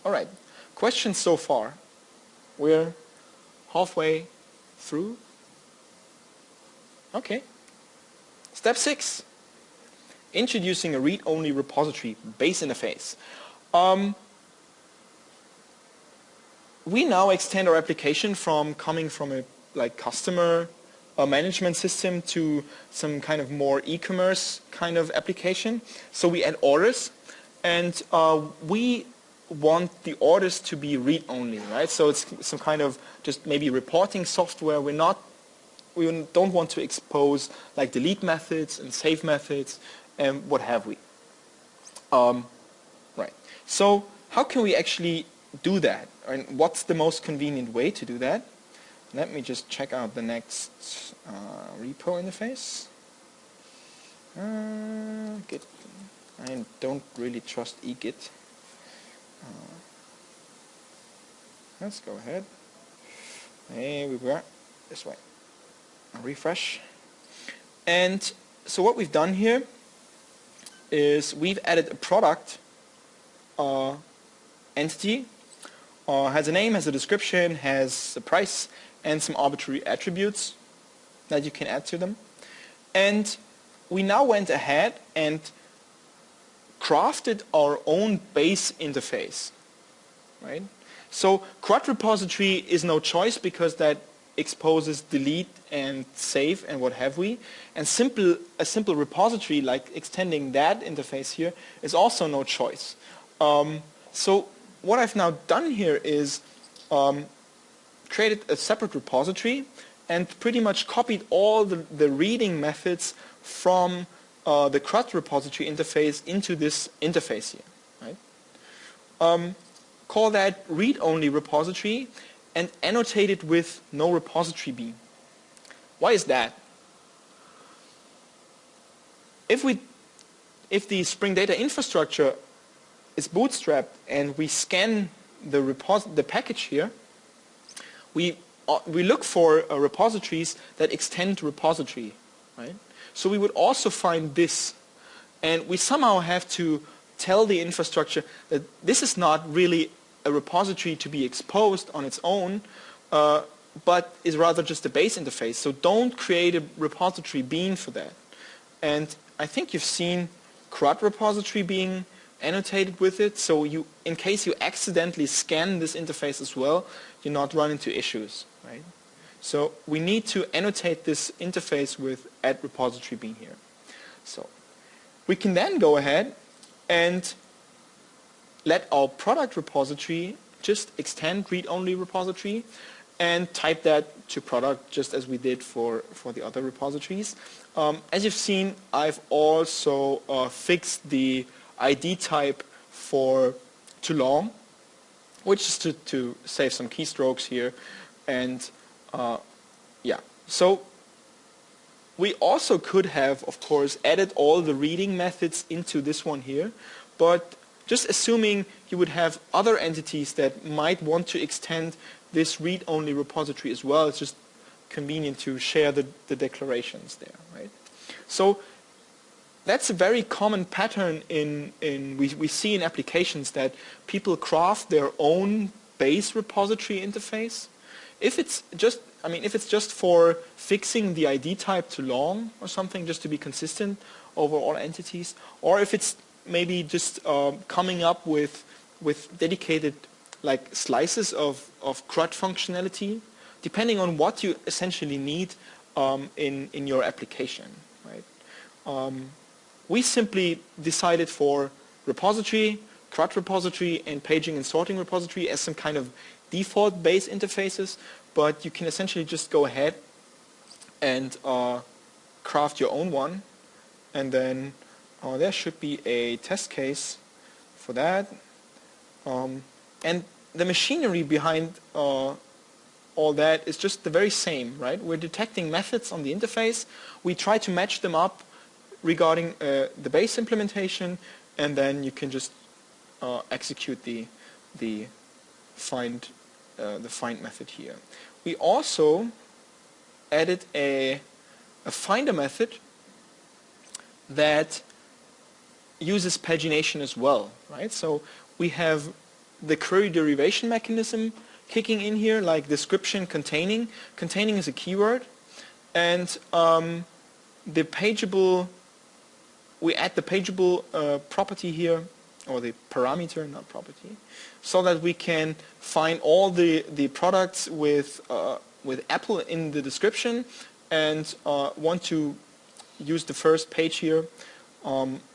All right, questions so far? We're halfway through. Okay. Step 6, introducing a read-only repository base interface. We now extend our application from coming from a customer management system to some kind of more e-commerce kind of application. So we add orders, and we want the orders to be read-only, right? So it's some kind of just maybe reporting software. We don't want to expose like delete methods and save methods and what have we. Right. So how can we actually do that? And what's the most convenient way to do that? Let me just check out the next repo interface. Git. I don't really trust eGit. Let's go ahead. Here we go. This way. Refresh. And so what we've done here is we've added a product entity. Has a name, has a description, has a price, and some arbitrary attributes that you can add to them. And we now went ahead and crafted our own base interface, right? So crud repository is no choice because that exposes delete and save and what have we. And a simple repository like extending that interface here is also no choice. So what I've now done here is created a separate repository and pretty much copied all the reading methods from the crud repository interface into this interface here. Right? Call that read-only repository and annotate it with no repository B. Why is that? If the Spring Data infrastructure is bootstrapped and we scan the package here, we look for repositories that extend repository, right? So we would also find this, and we somehow have to tell the infrastructure that this is not really a repository to be exposed on its own, but is rather just a base interface. So don't create a repository bean for that. And I think you've seen crud repository being annotated with it, so you, in case you accidentally scan this interface as well, you not run into issues, right? So we need to annotate this interface with @repository bean here. So we can then go ahead and let our product repository just extend read-only repository and type that to product just as we did for the other repositories. As you've seen, I've also fixed the ID type for too long, which is to save some keystrokes here. And yeah, so we also could have, of course, added all the reading methods into this one here, but just assuming you would have other entities that might want to extend this read-only repository as well, it's just convenient to share the declarations there, right? So that's a very common pattern we see in applications, that people craft their own base repository interface. If it's just for fixing the ID type to long or something, just to be consistent over all entities, or if it's maybe just coming up with dedicated like slices of CRUD functionality, depending on what you essentially need in your application, right? We simply decided for repository, CRUD repository, and paging and sorting repository as some kind of default base interfaces, but you can essentially just go ahead and craft your own one, and then there should be a test case for that. And the machinery behind all that is just the very same, right? We're detecting methods on the interface. We try to match them up regarding the base implementation, and then you can just execute the find method here. We also added a finder method that uses pagination as well, right? So we have the query derivation mechanism kicking in here, like description containing. Containing is a keyword, and the pageable, we add the pageable property here, or the parameter, not property, so that we can find all the products with Apple in the description, and want to use the first page here,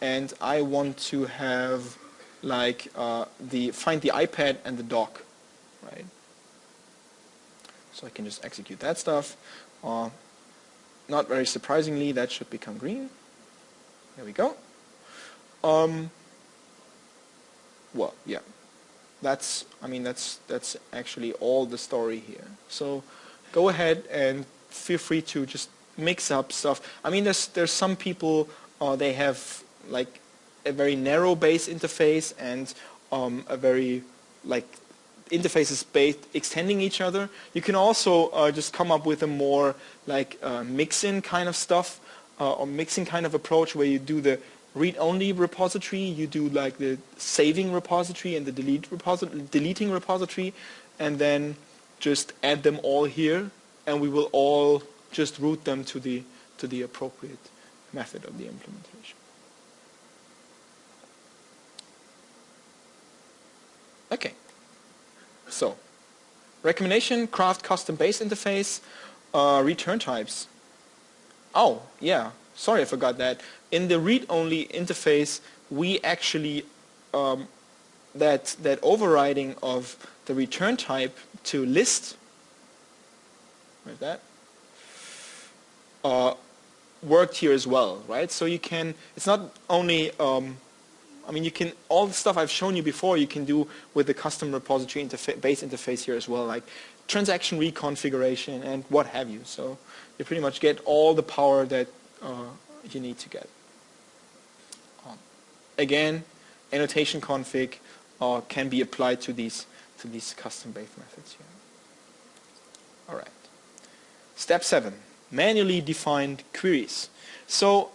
and I want to have like find the iPad and the dock, right? So I can just execute that stuff. Not very surprisingly, that should become green. There we go. Well, yeah, that's actually all the story here. So go ahead and feel free to just mix up stuff. I mean, there's some people they have like a very narrow base interface and a very like interfaces based extending each other. You can also just come up with a more like mix-in kind of stuff, or mixing kind of approach, where you do the read-only repository, you do like the saving repository and the deleting repository, and then just add them all here, and we will all just route them to the appropriate method of the implementation. Okay. So, recommendation: craft custom base interface, return types. Oh, yeah. Sorry, I forgot that. In the read-only interface, we actually that overriding of the return type to list, like that, worked here as well, right? So you can. It's not only. I mean, you can, all the stuff I've shown you before, you can do with the custom repository base interface here as well, like transaction reconfiguration and what have you. So you pretty much get all the power that you need to get. Again, annotation config can be applied to these custom-based methods here. All right. Step 7, manually defined queries. So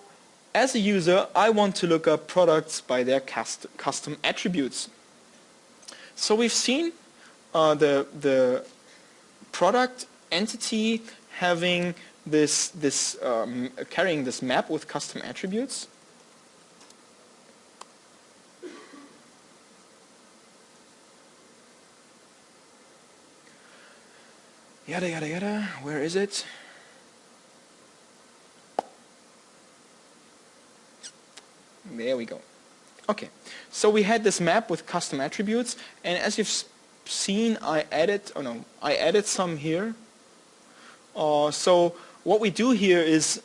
as a user, I want to look up products by their custom attributes. So we've seen the product entity having carrying this map with custom attributes. Yada yada yada. Where is it? There we go. Okay, so we had this map with custom attributes, and as you've seen, I added some here. So what we do here is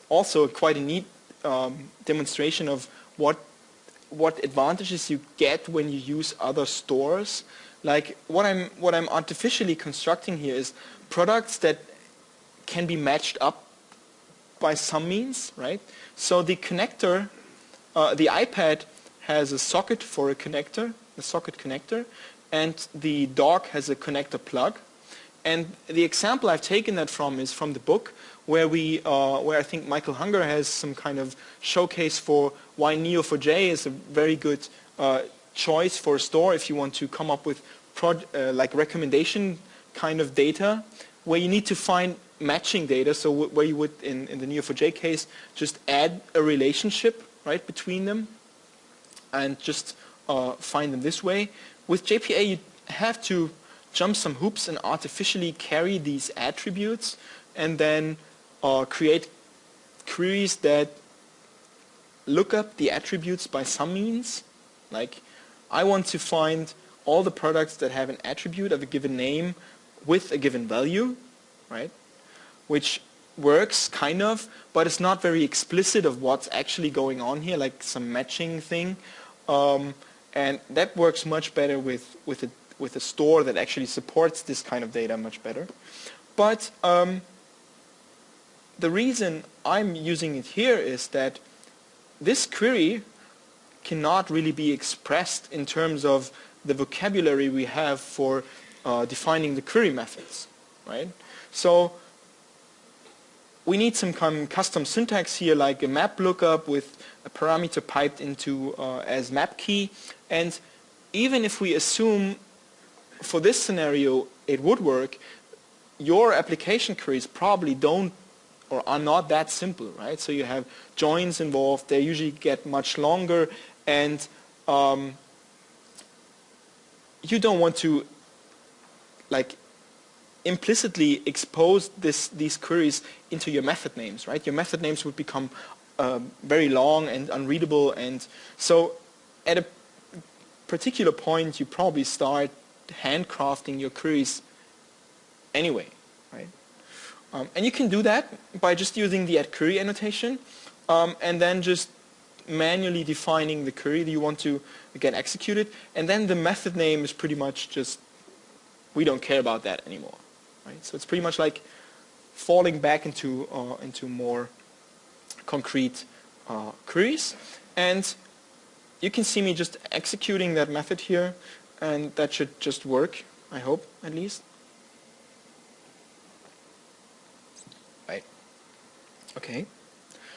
also quite a neat demonstration of what advantages you get when you use other stores. Like what I'm artificially constructing here is products that can be matched up by some means, right? So the connector, the iPad has a socket for a connector, the socket connector, and the dock has a connector plug. And the example I've taken that from is from the book, where where I think Michael Hunger has some kind of showcase for why Neo4j is a very good choice for a store if you want to come up with like recommendation kind of data, where you need to find matching data. So where you would, in the Neo4j case, just add a relationship right between them and just find them this way. With JPA, you have to jump some hoops and artificially carry these attributes and then create queries that look up the attributes by some means. Like, I want to find all the products that have an attribute of a given name with a given value, right? Which works kind of, but it's not very explicit of what's actually going on here, like some matching thing. And that works much better with a store that actually supports this kind of data much better. But the reason I'm using it here is that this query cannot really be expressed in terms of the vocabulary we have for defining the query methods, right? So we need some custom syntax here, like a map lookup with a parameter piped into as map key. And even if we assume for this scenario it would work, your application queries probably don't or are not that simple, right? So you have joins involved, they usually get much longer, and you don't want to like implicitly expose these queries into your method names, right? Your method names would become very long and unreadable, and so at a particular point you probably start handcrafting your queries anyway, right? And you can do that by just using the @query annotation and then just manually defining the query that you want to get executed, and then the method name is pretty much just, we don't care about that anymore, right? So it's pretty much like falling back into more concrete queries, and you can see me just executing that method here, and that should just work, I hope, at least. Right. Okay.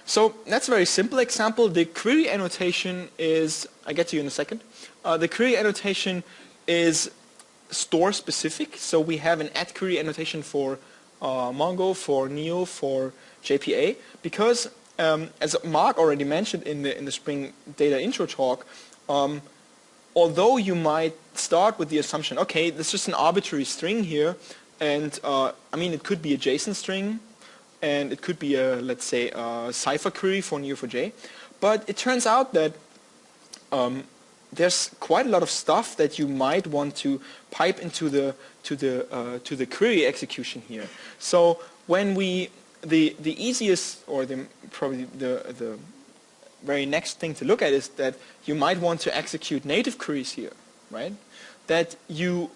So that's a very simple example. The query annotation is, I get to you in a second. The query annotation is store specific. So we have an @query annotation for Mongo, for Neo, for JPA, because as Mark already mentioned in the Spring Data intro talk, although you might start with the assumption, okay, there's just an arbitrary string here, and I mean, it could be a JSON string, and it could be a, let's say, a cipher query for Neo4j, but it turns out that there's quite a lot of stuff that you might want to pipe into the query execution here. So when the easiest, or probably the very next thing to look at is that you might want to execute native queries here, right? That you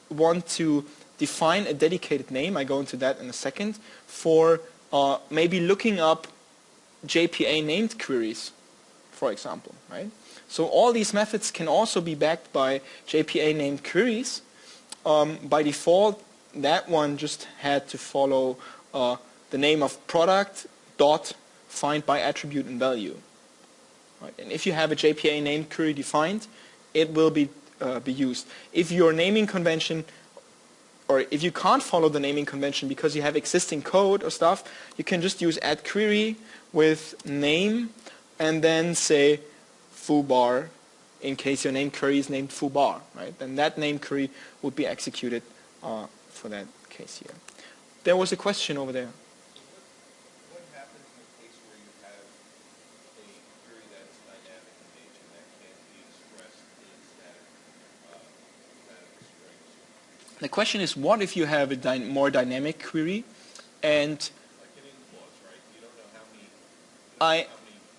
want to define a dedicated name, I go into that in a second, for maybe looking up JPA named queries, for example, right? So all these methods can also be backed by JPA named queries. By default, that one just had to follow the name of product dot find by attribute and value. Right? And if you have a JPA named query defined, it will be used. If your naming convention, or if you can't follow the naming convention because you have existing code or stuff, you can just use add query with name and then say foobar in case your name query is named foobar, right? Then that name query would be executed for that case here. There was a question over there. What happens in the case where you have a query that's dynamic in nature that can't be expressed in static strings? The question is, what if you have a more dynamic query and Like an in clause, right? You don't know how many.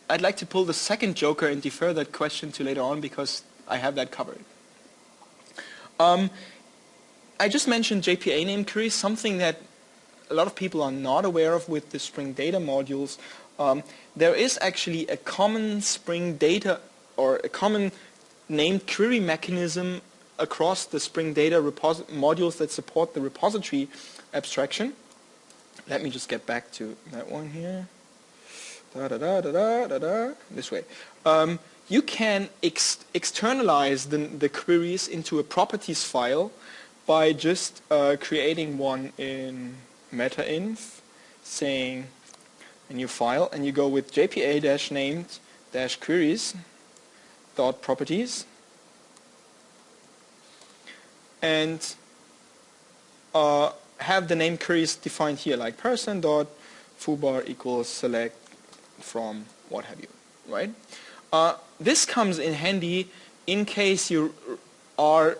I'd like to pull the second joker and defer that question to later on because I have that covered. I just mentioned JPA name queries, something that a lot of people are not aware of with the Spring Data modules. There is actually a common Spring Data or a common named query mechanism across the Spring Data modules that support the repository abstraction. Let me just get back to that one here. This way. You can externalize the queries into a properties file by just creating one in meta-inf, saying a new file, and you go with jpa-named-queries.properties, and have the name queries defined here, like person.foobar equals select from what have you, right? This comes in handy in case you are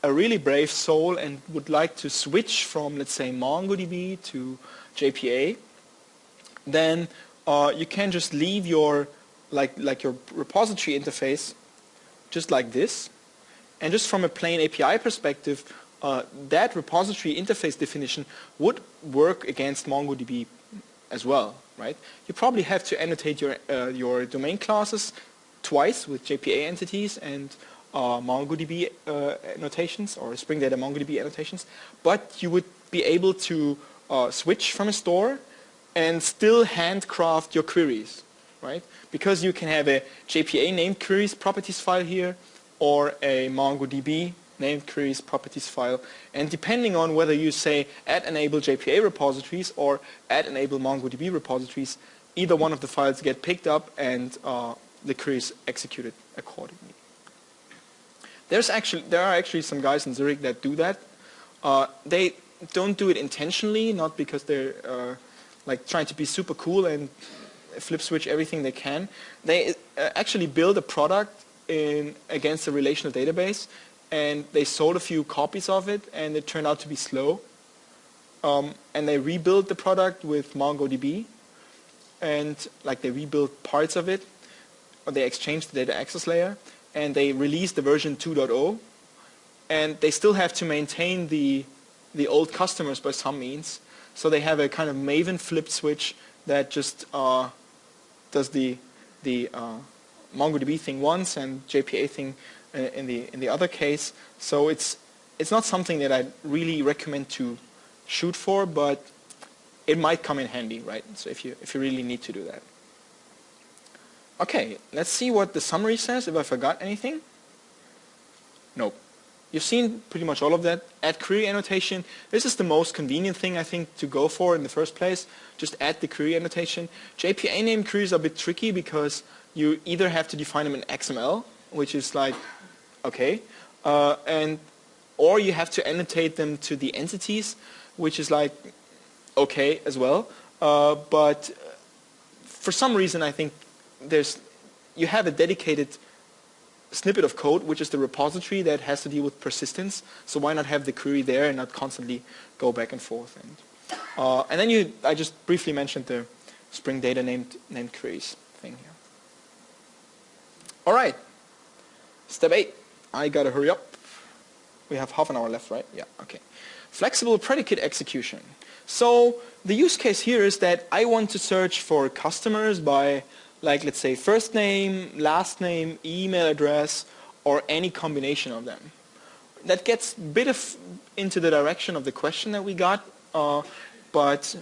a really brave soul and would like to switch from, let's say, MongoDB to JPA. Then you can just leave your like your repository interface just like this, and just from a plain API perspective, that repository interface definition would work against MongoDB as well, right? You probably have to annotate your domain classes twice with JPA entities and MongoDB annotations or Spring Data MongoDB annotations, but you would be able to switch from a store and still handcraft your queries, right? Because you can have a JPA named queries properties file here or a MongoDB named queries properties file, and depending on whether you say add enable JPA repositories or add enable MongoDB repositories, either one of the files get picked up and the queries executed accordingly. There are actually some guys in Zurich that do that. They don't do it intentionally, not because they're like trying to be super cool and flip switch everything they can. They actually build a product against a relational database, and they sold a few copies of it, and it turned out to be slow. And they rebuilt the product with MongoDB, and like they rebuilt parts of it, or they exchanged the data access layer, and they released the version 2.0, and they still have to maintain the old customers by some means. So they have a kind of Maven flip switch that just does the MongoDB thing once and JPA thing in the other case. So it's not something that I really recommend to shoot for, but it might come in handy, right? So if you really need to do that. Okay, let's see what the summary says, if I forgot anything. Nope. You've seen pretty much all of that. Add query annotation. This is the most convenient thing, I think, to go for in the first place. Just add the query annotation. JPA name queries are a bit tricky because you either have to define them in XML, which is like, okay, or you have to annotate them to the entities, which is like, okay as well. But for some reason, I think you have a dedicated snippet of code, which is the repository that has to deal with persistence. So why not have the query there and not constantly go back and forth? And then I just briefly mentioned the Spring Data named queries thing here. All right, step 8. I gotta hurry up. We have half an hour left, right? Yeah. Okay. Flexible predicate execution. So the use case here is that I want to search for customers by, like let's say first name, last name, email address, or any combination of them. That gets a bit into the direction of the question that we got, but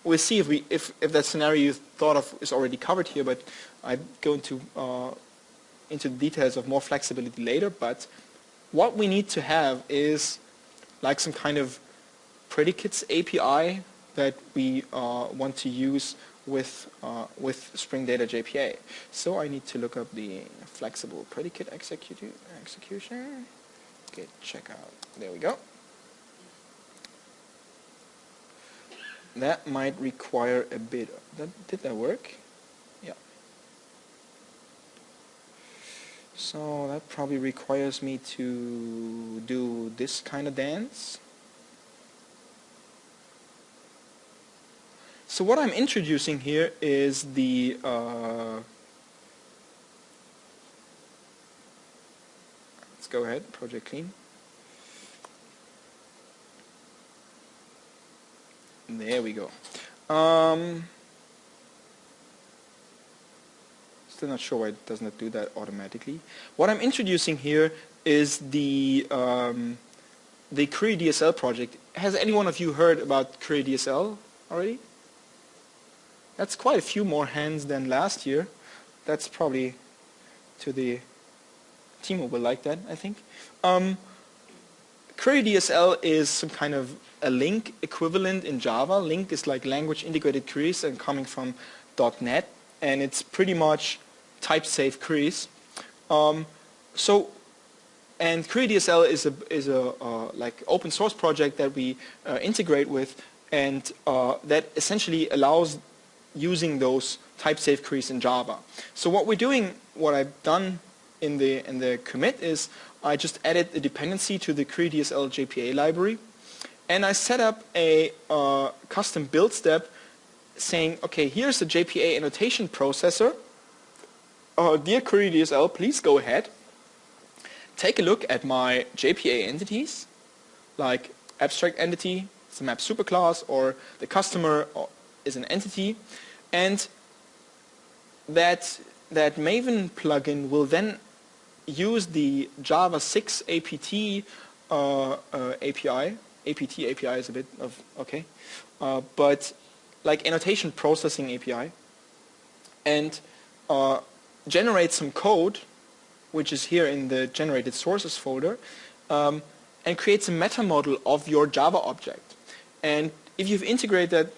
we'll see if that scenario you thought of is already covered here. But I go into the details of more flexibility later. But what we need to have is like some kind of predicates API that we want to use with Spring Data JPA. So I need to look up the flexible predicate execution. Okay, check out. There we go. That might require a bit. Did that work? Yeah. So that probably requires me to do this kind of dance. So what I'm introducing here is the let's go ahead, project clean. There we go. Still not sure why it does not do that automatically. What I'm introducing here is the crud-dsl project. Has any one of you heard about crud-dsl already? That's quite a few more hands than last year. That's probably to the team who will like that, I think. crud-dsl is some kind of a LINQ equivalent in Java. LINQ is like language integrated queries and coming from .NET, and it's pretty much type-safe queries. And crud-dsl is a like open source project that we integrate with, and that essentially allows using those type-safe queries in Java. So what we're doing, what I've done in the commit is I just added a dependency to the crud-dsl JPA library, and I set up a custom build step saying, okay, here's the JPA annotation processor. Dear crud-dsl, please go ahead, take a look at my JPA entities, like abstract entity, it's a map superclass, or the customer is an entity, and that Maven plugin will then use the Java 6 APT API. APT API is a bit of okay, but like annotation processing API, and generate some code, which is here in the generated sources folder, and creates a meta model of your Java object. And if you've integrated that,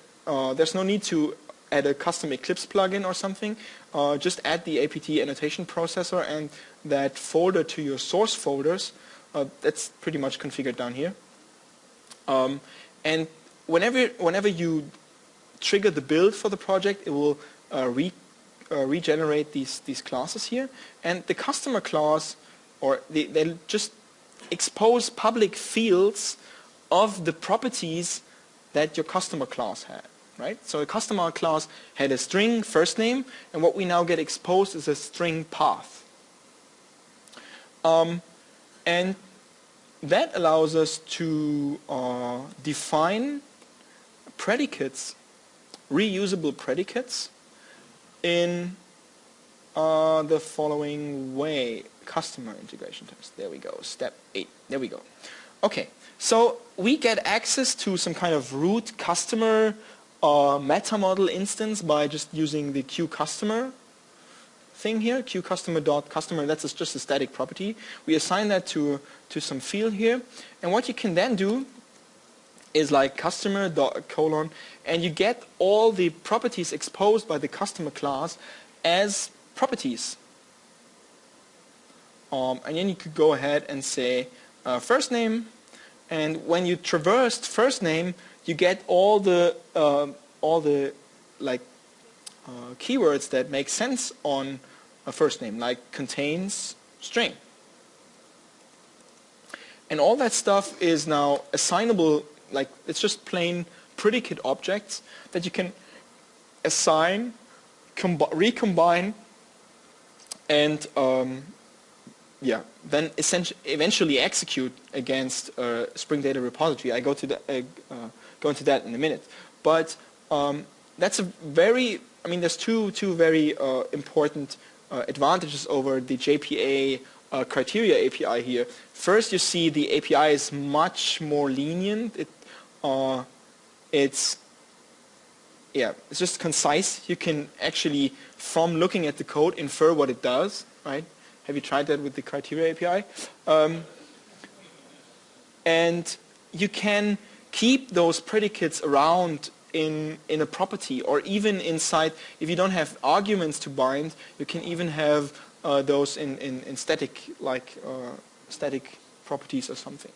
there's no need to add a custom Eclipse plugin or something. Just add the APT annotation processor and that folder to your source folders. That's pretty much configured down here. And whenever you trigger the build for the project, it will regenerate these classes here. And the customer class, or they'll just expose public fields of the properties that your customer class had. Right? So a customer class had a string first name, and what we now get exposed is a string path. And that allows us to define predicates, reusable predicates, in the following way. Customer integration test. There we go. Step 8. There we go. Okay. So we get access to some kind of root customer meta model instance by just using the QCustomer thing here, QCustomer.customer. That's just a static property. We assign that to some field here, and what you can then do is like customer colon, and you get all the properties exposed by the customer class as properties. And then you could go ahead and say first name, and when you traversed first name, you get all the like keywords that make sense on a first name, like contains string. And all that stuff is now assignable, like it's just plain predicate objects that you can assign, recombine, and then eventually execute against Spring Data repository. I go into that in a minute. But that's a very I mean, there's two very important advantages over the JPA criteria API here. First, you see the API is much more lenient. It's just concise. You can actually, from looking at the code, infer what it does, right? Have you tried that with the criteria API? And you can keep those predicates around in a property, or even inside. If you don't have arguments to bind, you can even have those in static, like static properties or something.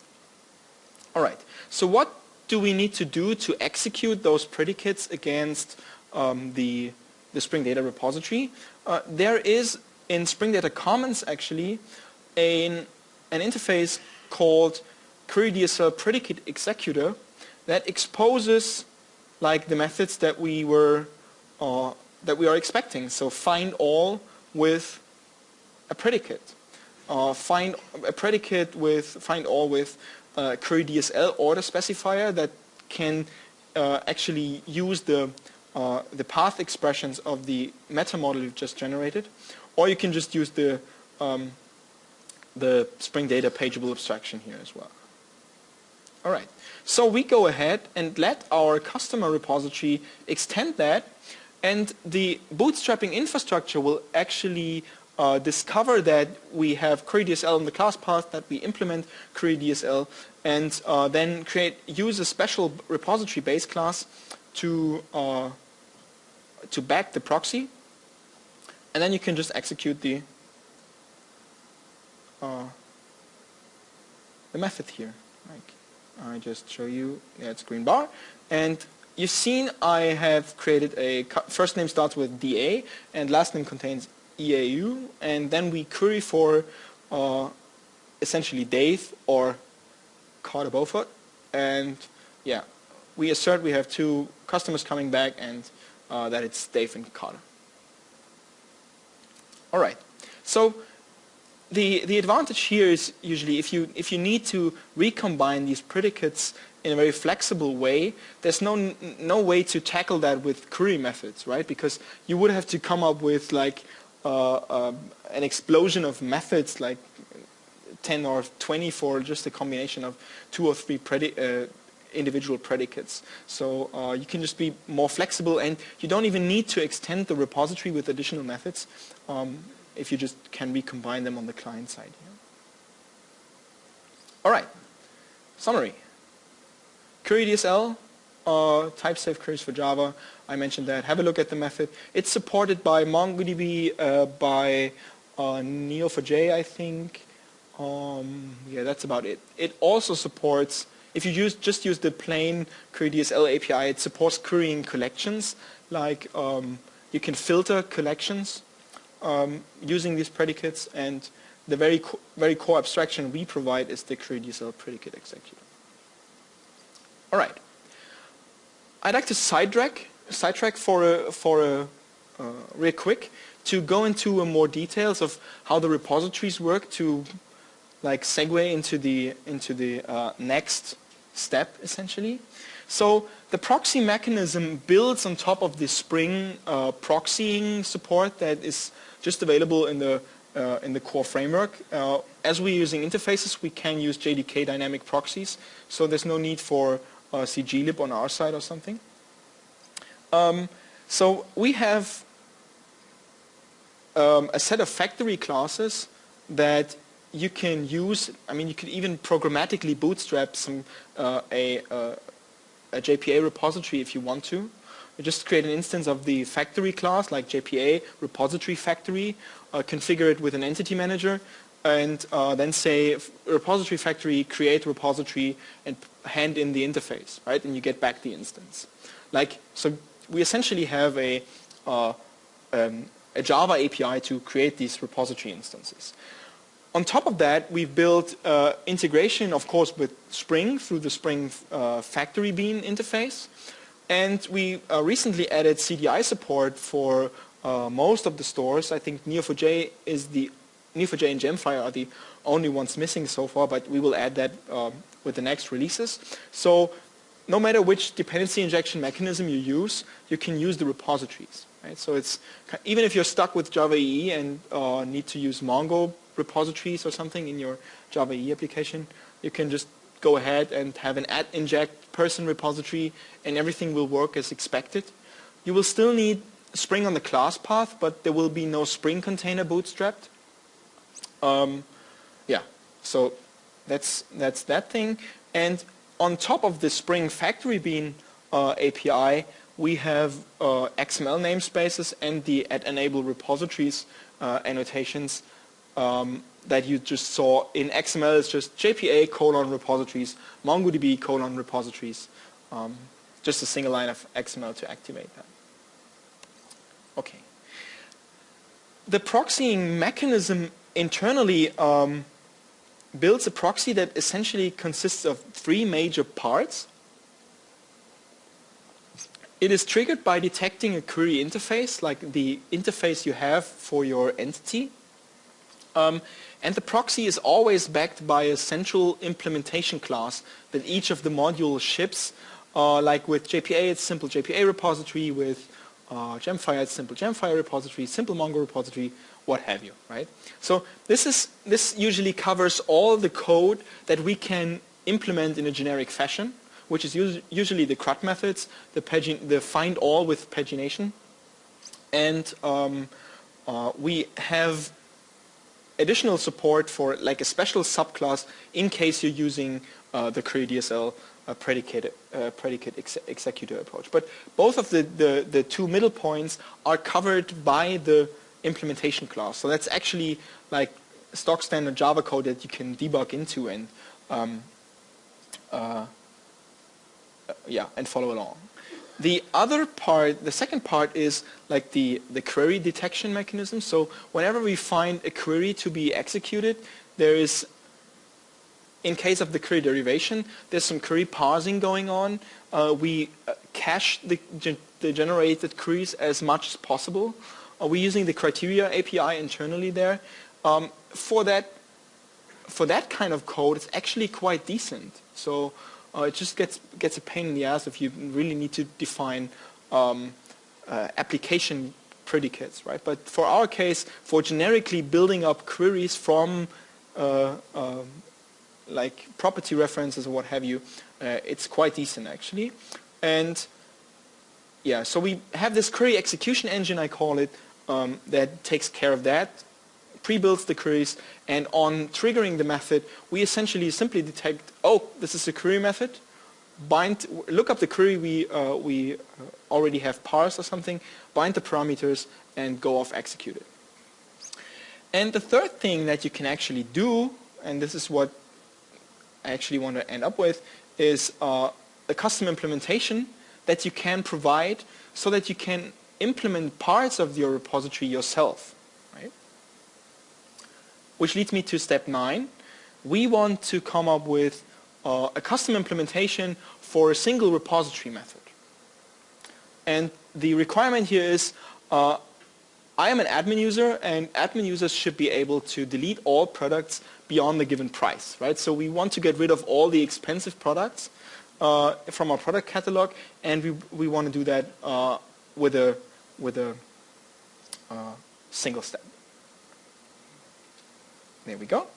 All right. So what do we need to do to execute those predicates against the Spring Data repository? There is in Spring Data Commons actually an interface called query-dsl predicate executor that exposes like the methods that we are expecting. So find all with a predicate. Find all with query-dsl order specifier that can actually use the path expressions of the meta model you've just generated, or you can just use the Spring Data pageable abstraction here as well. All right. So we go ahead and let our customer repository extend that, and the bootstrapping infrastructure will actually discover that we have query-dsl in the class path, that we implement query-dsl, and then use a special repository base class to back the proxy, and then you can just execute the method here. Like I just show you, yeah, it's green bar, and you've seen I have created a first name starts with DA and last name contains EAU, and then we query for essentially Dave or Carter Beaufort, and yeah, we assert we have two customers coming back and that it's Dave and Carter. All right, so the advantage here is usually if you need to recombine these predicates in a very flexible way, there's no way to tackle that with query methods, right? Because you would have to come up with like an explosion of methods, like 10 or 20 for just a combination of 2 or 3 individual predicates. So you can just be more flexible, and you don't even need to extend the repository with additional methods if you just can recombine them on the client side here. All right, summary. Query-dsl, type-safe queries for Java. I mentioned that. Have a look at the method. It's supported by MongoDB, by Neo4j, I think. Yeah, that's about it. It also supports, if you just use the plain query-dsl API, it supports querying collections. Like you can filter collections using these predicates, and the very core abstraction we provide is the query-dsl predicate executor. All right. I'd like to sidetrack for real quick to go into more details of how the repositories work to like segue into the next step essentially. So the proxy mechanism builds on top of the Spring proxying support that is just available in the core framework. As we're using interfaces, we can use JDK dynamic proxies, so there's no need for cglib on our side or something. So we have a set of factory classes that you can use. I mean, you could even programmatically bootstrap some a JPA repository if you want to. You just create an instance of the factory class, like JPA repository factory, configure it with an entity manager, and then say repository factory, create repository, and hand in the interface, right? And you get back the instance. Like, so we essentially have a Java API to create these repository instances. On top of that, we've built integration, of course, with Spring through the Spring factory bean interface. And we recently added CDI support for most of the stores. I think Neo4j and Gemfire are the only ones missing so far, but we will add that with the next releases. So no matter which dependency injection mechanism you can use the repositories. Right? So it's even if you're stuck with Java EE and need to use Mongo repositories or something in your Java EE application, you can just go ahead and have an @inject person repository, and everything will work as expected. You will still need Spring on the class path, but there will be no Spring container bootstrapped. Yeah, so that's that thing. And on top of the Spring Factory Bean API, we have XML namespaces and the @enable repositories annotations that you just saw. In XML, it's just JPA:(repositories), MongoDB:(repositories). Just a single line of XML to activate that. Okay. The proxying mechanism internally builds a proxy that essentially consists of 3 major parts. It is triggered by detecting a query interface, like the interface you have for your entity. And the proxy is always backed by a central implementation class that each of the modules ships. Like with JPA, it's simple JPA repository. With Gemfire, it's simple Gemfire repository, simple Mongo repository, what have you, right? So this usually covers all the code that we can implement in a generic fashion, which is usually the crud methods, the find all with pagination, and we have additional support for like a special subclass in case you're using the query DSL predicate executor approach. But both of the 2 middle points are covered by the implementation class. So that's actually like stock standard Java code that you can debug into and and follow along. The other part, the second part, is like the query detection mechanism. So whenever we find a query to be executed, there is, in case of the query derivation, there's some query parsing going on. We cache the generated queries as much as possible. We're using the criteria API internally there. For that kind of code, it's actually quite decent. So it just gets a pain in the ass if you really need to define application predicates, right? But for our case, for generically building up queries from like property references or what have you, it's quite decent actually. And yeah, so we have this query execution engine, I call it, that takes care of that, pre-builds the queries, and on triggering the method, we essentially simply detect, oh, this is a query method, look up the query we already have parsed or something, bind the parameters, and go off execute it. And the third thing that you can actually do, and this is what I actually want to end up with, is a custom implementation that you can provide so that you can implement parts of your repository yourself, right? Which leads me to step 9. We want to come up with a custom implementation for a single repository method. And the requirement here is I am an admin user, and admin users should be able to delete all products beyond the given price, right? So we want to get rid of all the expensive products from our product catalog, and we want to do that with a single step. There we go.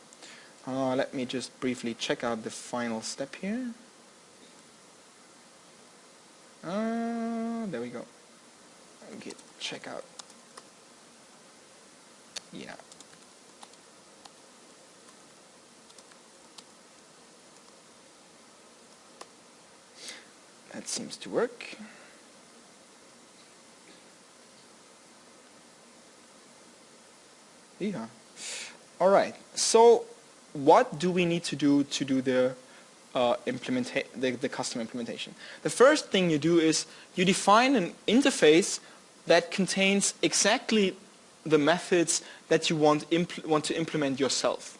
Let me just briefly check out the final step here. There we go. Git checkout. Yeah. That seems to work. Yeah. All right. So what do we need to do the custom implementation? The first thing you do is you define an interface that contains exactly the methods that you want to implement yourself,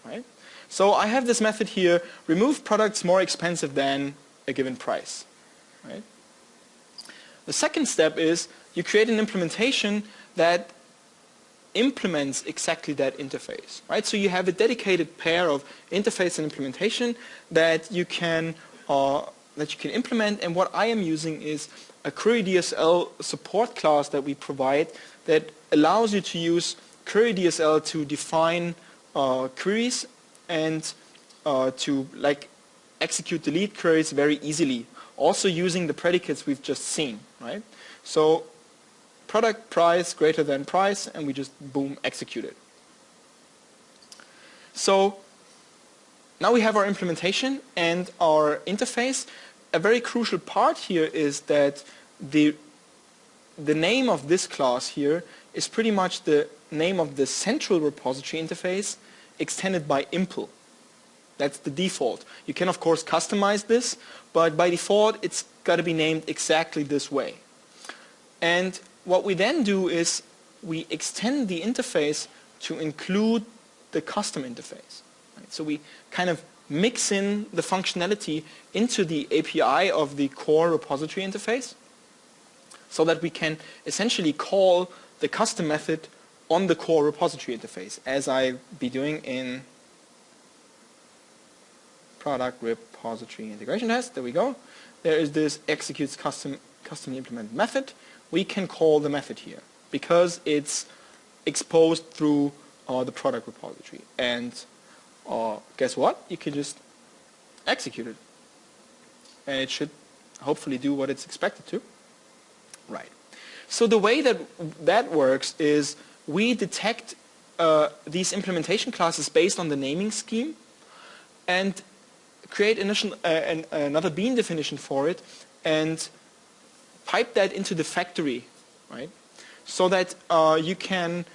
right? So I have this method here: remove products more expensive than a given price, right? The second step is you create an implementation that implements exactly that interface, right? So you have a dedicated pair of interface and implementation that you can that you can implement, and what I am using is a query-DSL support class that we provide that allows you to use query-DSL to define queries and to execute delete queries very easily, also using the predicates we've just seen, right? So product price greater than price, and we just boom execute it. So now we have our implementation and our interface. A very crucial part here is that the name of this class here is pretty much the name of the central repository interface extended by impl. That's the default. You can of course customize this, but by default it's got to be named exactly this way. And what we then do is we extend the interface to include the custom interface. Right? So we kind of mix in the functionality into the API of the core repository interface so that we can essentially call the custom method on the core repository interface, as I be doing in product repository integration test. There we go. There is this executes custom implement method. We can call the method here because it's exposed through the product repository. And guess what? You can just execute it. And it should hopefully do what it's expected to. Right. So the way that works is we detect these implementation classes based on the naming scheme and create another bean definition for it and pipe that into the factory, right? So that you can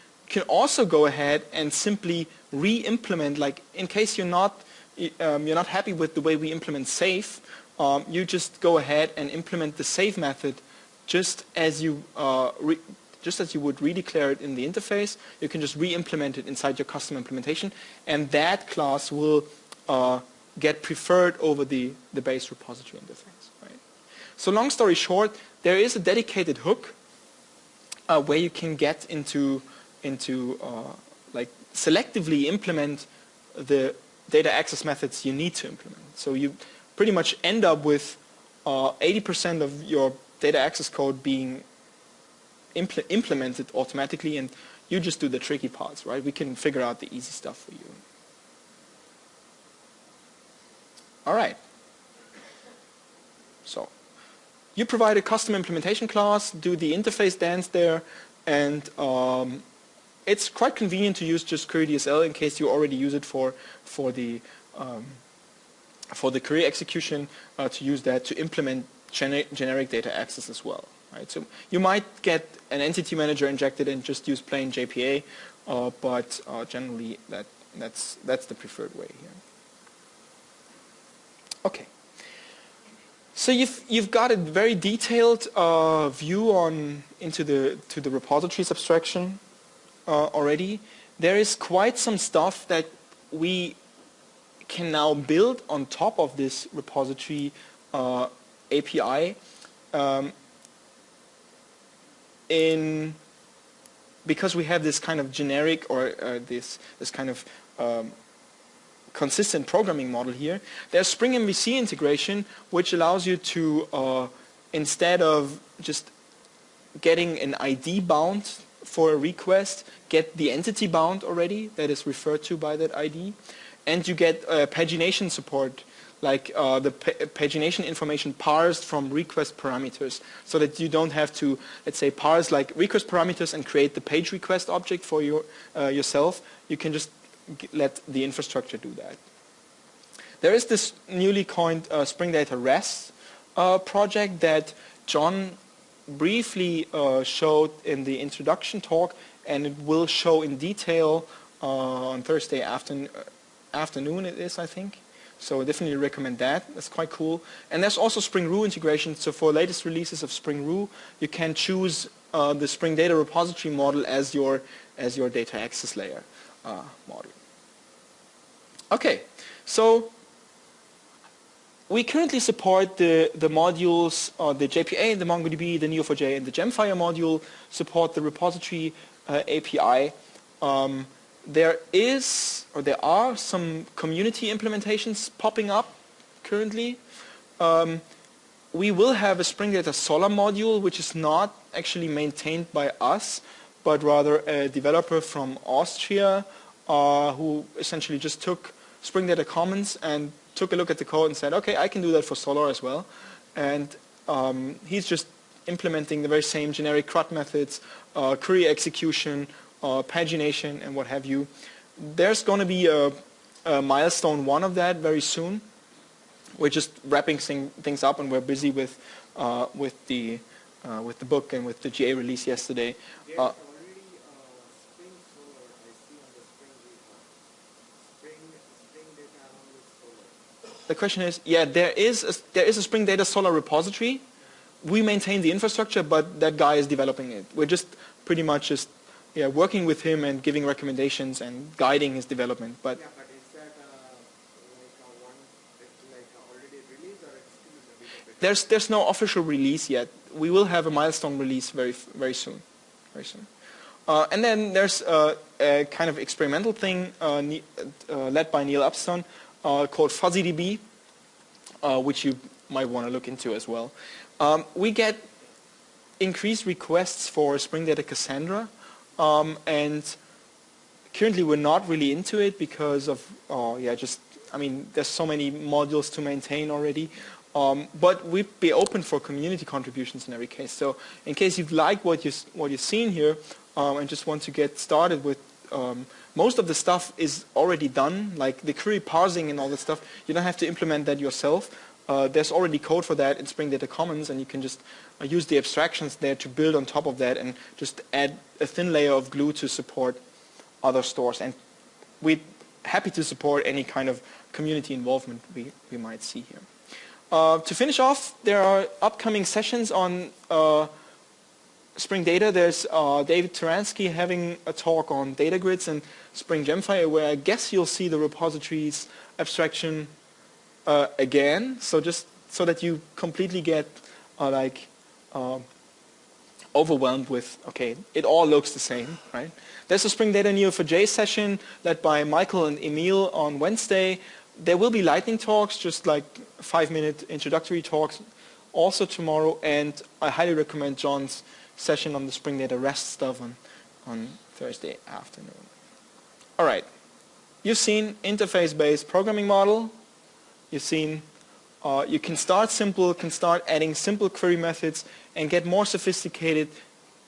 also go ahead and simply re-implement, like in case you're not happy with the way we implement save, you just go ahead and implement the save method just as you would redeclare it in the interface. You can just re-implement it inside your custom implementation, and that class will get preferred over the base repository interface. Right? So long story short, there is a dedicated hook where you can get into like selectively implement the data access methods you need to implement. So you pretty much end up with 80% of your data access code being implemented automatically, and you just do the tricky parts, right? We can figure out the easy stuff for you. All right. So you provide a custom implementation class, do the interface dance there, and it's quite convenient to use just query-DSL in case you already use it for the query execution, to use that to implement generic data access as well. Right? So you might get an entity manager injected and just use plain JPA, but generally that's the preferred way here. Okay. So you've got a very detailed view into the repositories abstraction already. There is quite some stuff that we can now build on top of this repository API because we have this kind of generic or this kind of consistent programming model here. There's Spring MVC integration, which allows you to instead of just getting an ID bound for a request, get the entity bound already that is referred to by that ID, and you get pagination support, like the pagination information parsed from request parameters, so that you don't have to, let's say, parse like request parameters and create the page request object for yourself. You can just let the infrastructure do that. There is this newly coined Spring Data-RDS project that John briefly showed in the introduction talk, and it will show in detail on Thursday afternoon it is, I think. So I definitely recommend that. That's quite cool. And there's also Spring Roo integration. So for latest releases of Spring Roo, you can choose the Spring Data repository model as your data access layer model. Okay, so we currently support the modules, the JPA, the MongoDB, the Neo4j, and the Gemfire module support the repository API. There are some community implementations popping up currently. We will have a Spring Data Solar module, which is not actually maintained by us, but rather a developer from Austria who essentially just took Spring Data Commons and took a look at the code and said, okay, I can do that for Solar as well. And he's just implementing the very same generic CRUD methods, query execution, pagination, and what have you. There's going to be a milestone 1 of that very soon. We're just wrapping things up, and we're busy with the book and with the GA release yesterday. There's already Spring Solar I see on the Spring repo. Spring data along with Solar. The question is, yeah, there is a Spring Data Solar repository. We maintain the infrastructure, but that guy is developing it. We're just pretty much just working with him and giving recommendations and guiding his development. But Yeah, but is that like already released or it's still in the beta phase? there's no official release yet. We will have a milestone release very soon. Very soon. And then there's a kind of experimental thing led by Neil Upstone called FuzzyDB, which you might want to look into as well. We get increased requests for Spring Data Cassandra, and currently we're not really into it because of there's so many modules to maintain already. But we'd be open for community contributions in every case. So in case you like what you've seen here and just want to get started with, most of the stuff is already done, like the query parsing and all that stuff. You don't have to implement that yourself. There's already code for that in Spring Data Commons, and you can just use the abstractions there to build on top of that and just add a thin layer of glue to support other stores. And we're happy to support any kind of community involvement we might see here. To finish off, there are upcoming sessions on Spring Data. There's David Taransky having a talk on data grids and Spring Gemfire, where I guess you'll see the repositories abstraction again. So just so that you completely get overwhelmed with, okay, it all looks the same, right? There's a Spring Data Neo4j session led by Michael and Emil on Wednesday. There will be lightning talks, just like 5-minute introductory talks, also tomorrow, and I highly recommend John's session on the Spring Data REST stuff on Thursday afternoon. All right, you've seen interface-based programming model. You've seen you can start simple, can start adding simple query methods and get more sophisticated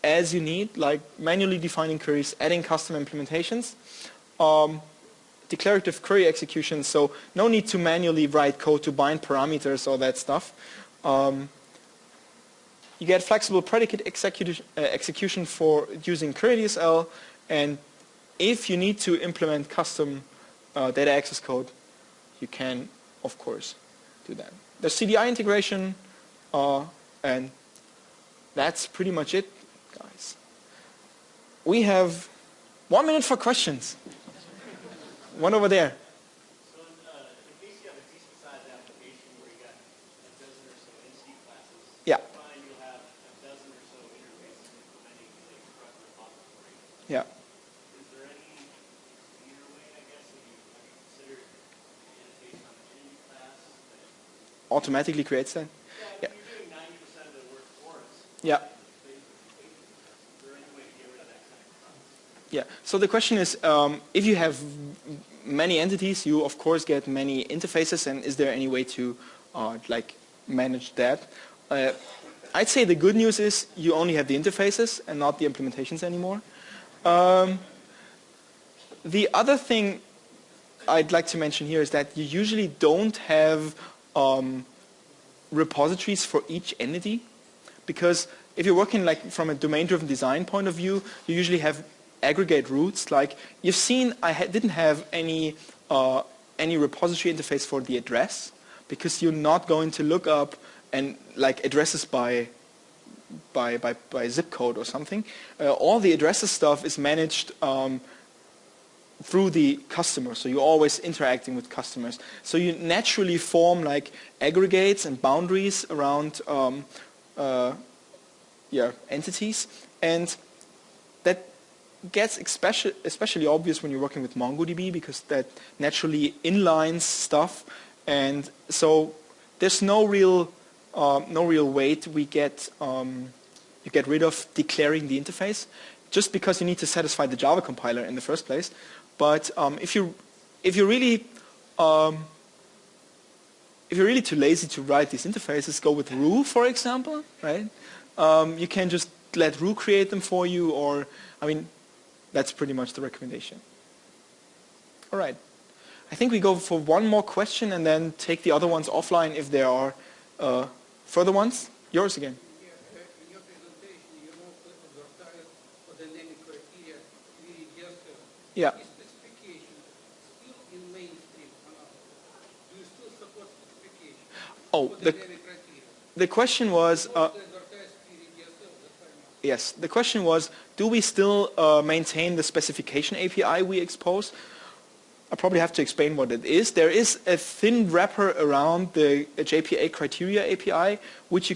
as you need, like manually defining queries, adding custom implementations. Declarative query execution, so no need to manually write code to bind parameters, all that stuff. You get flexible predicate execution for using query-DSL, and if you need to implement custom data access code, you can, of course, do that. There's CDI integration, and that's pretty much it, guys. We have 1 minute for questions. One over there. So in case you have a decent sized application where you got a dozen or so entity classes, Yeah. fine, you'll have a dozen or so interfaces implementing the CRUD repository. Yeah. Is there any cleaner way, I guess, have you considered the annotation on the entity class that Automatically creates that? you're doing 90% of the work for us? Yeah. Is there any way to get rid of that kind of process? Yeah. So the question is, if you have many entities, you of course get many interfaces, and is there any way to manage that? I'd say the good news is you only have the interfaces and not the implementations anymore. The other thing I'd like to mention here is that you usually don't have repositories for each entity, because if you're working from a domain-driven design point of view, you usually have aggregate roots. Like you've seen, I didn't have any repository interface for the address, because you're not going to look up and addresses by zip code or something. All the addresses stuff is managed through the customer, so you're always interacting with customers. So you naturally form aggregates and boundaries around entities, and that gets especially obvious when you're working with MongoDB, because that naturally inlines stuff. And so there's no real weight you get rid of declaring the interface, just because you need to satisfy the Java compiler in the first place. But if you're really too lazy to write these interfaces, go with Ru, for example, right? You can just let Ru create them for you, or, I mean, that's pretty much the recommendation. All right. I think we go for one more question and then take the other ones offline if there are further ones. Yours again. Yeah, in your presentation, you advertise for the naming criteria very just Yeah. is specification still in mainstream or not? Do you still support specification Oh, for the naming criteria? the question was. Yes, the question was, do we still maintain the specification API we expose? I probably have to explain what it is. There is a thin wrapper around the JPA criteria API, which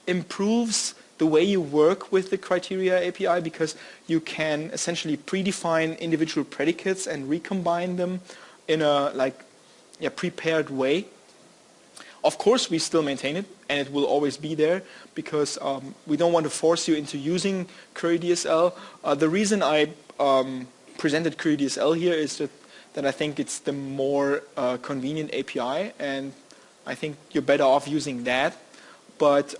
improves the way you work with the criteria API, because you can essentially predefine individual predicates and recombine them in a prepared way. Of course, we still maintain it, and it will always be there, because we don't want to force you into using crud-dsl. The reason I presented crud-dsl here is that I think it's the more convenient API, and I think you're better off using that. But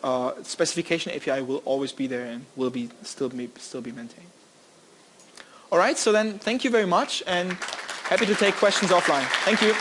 specification API will always be there and will still be maintained. All right, so then thank you very much, and happy to take questions offline. Thank you.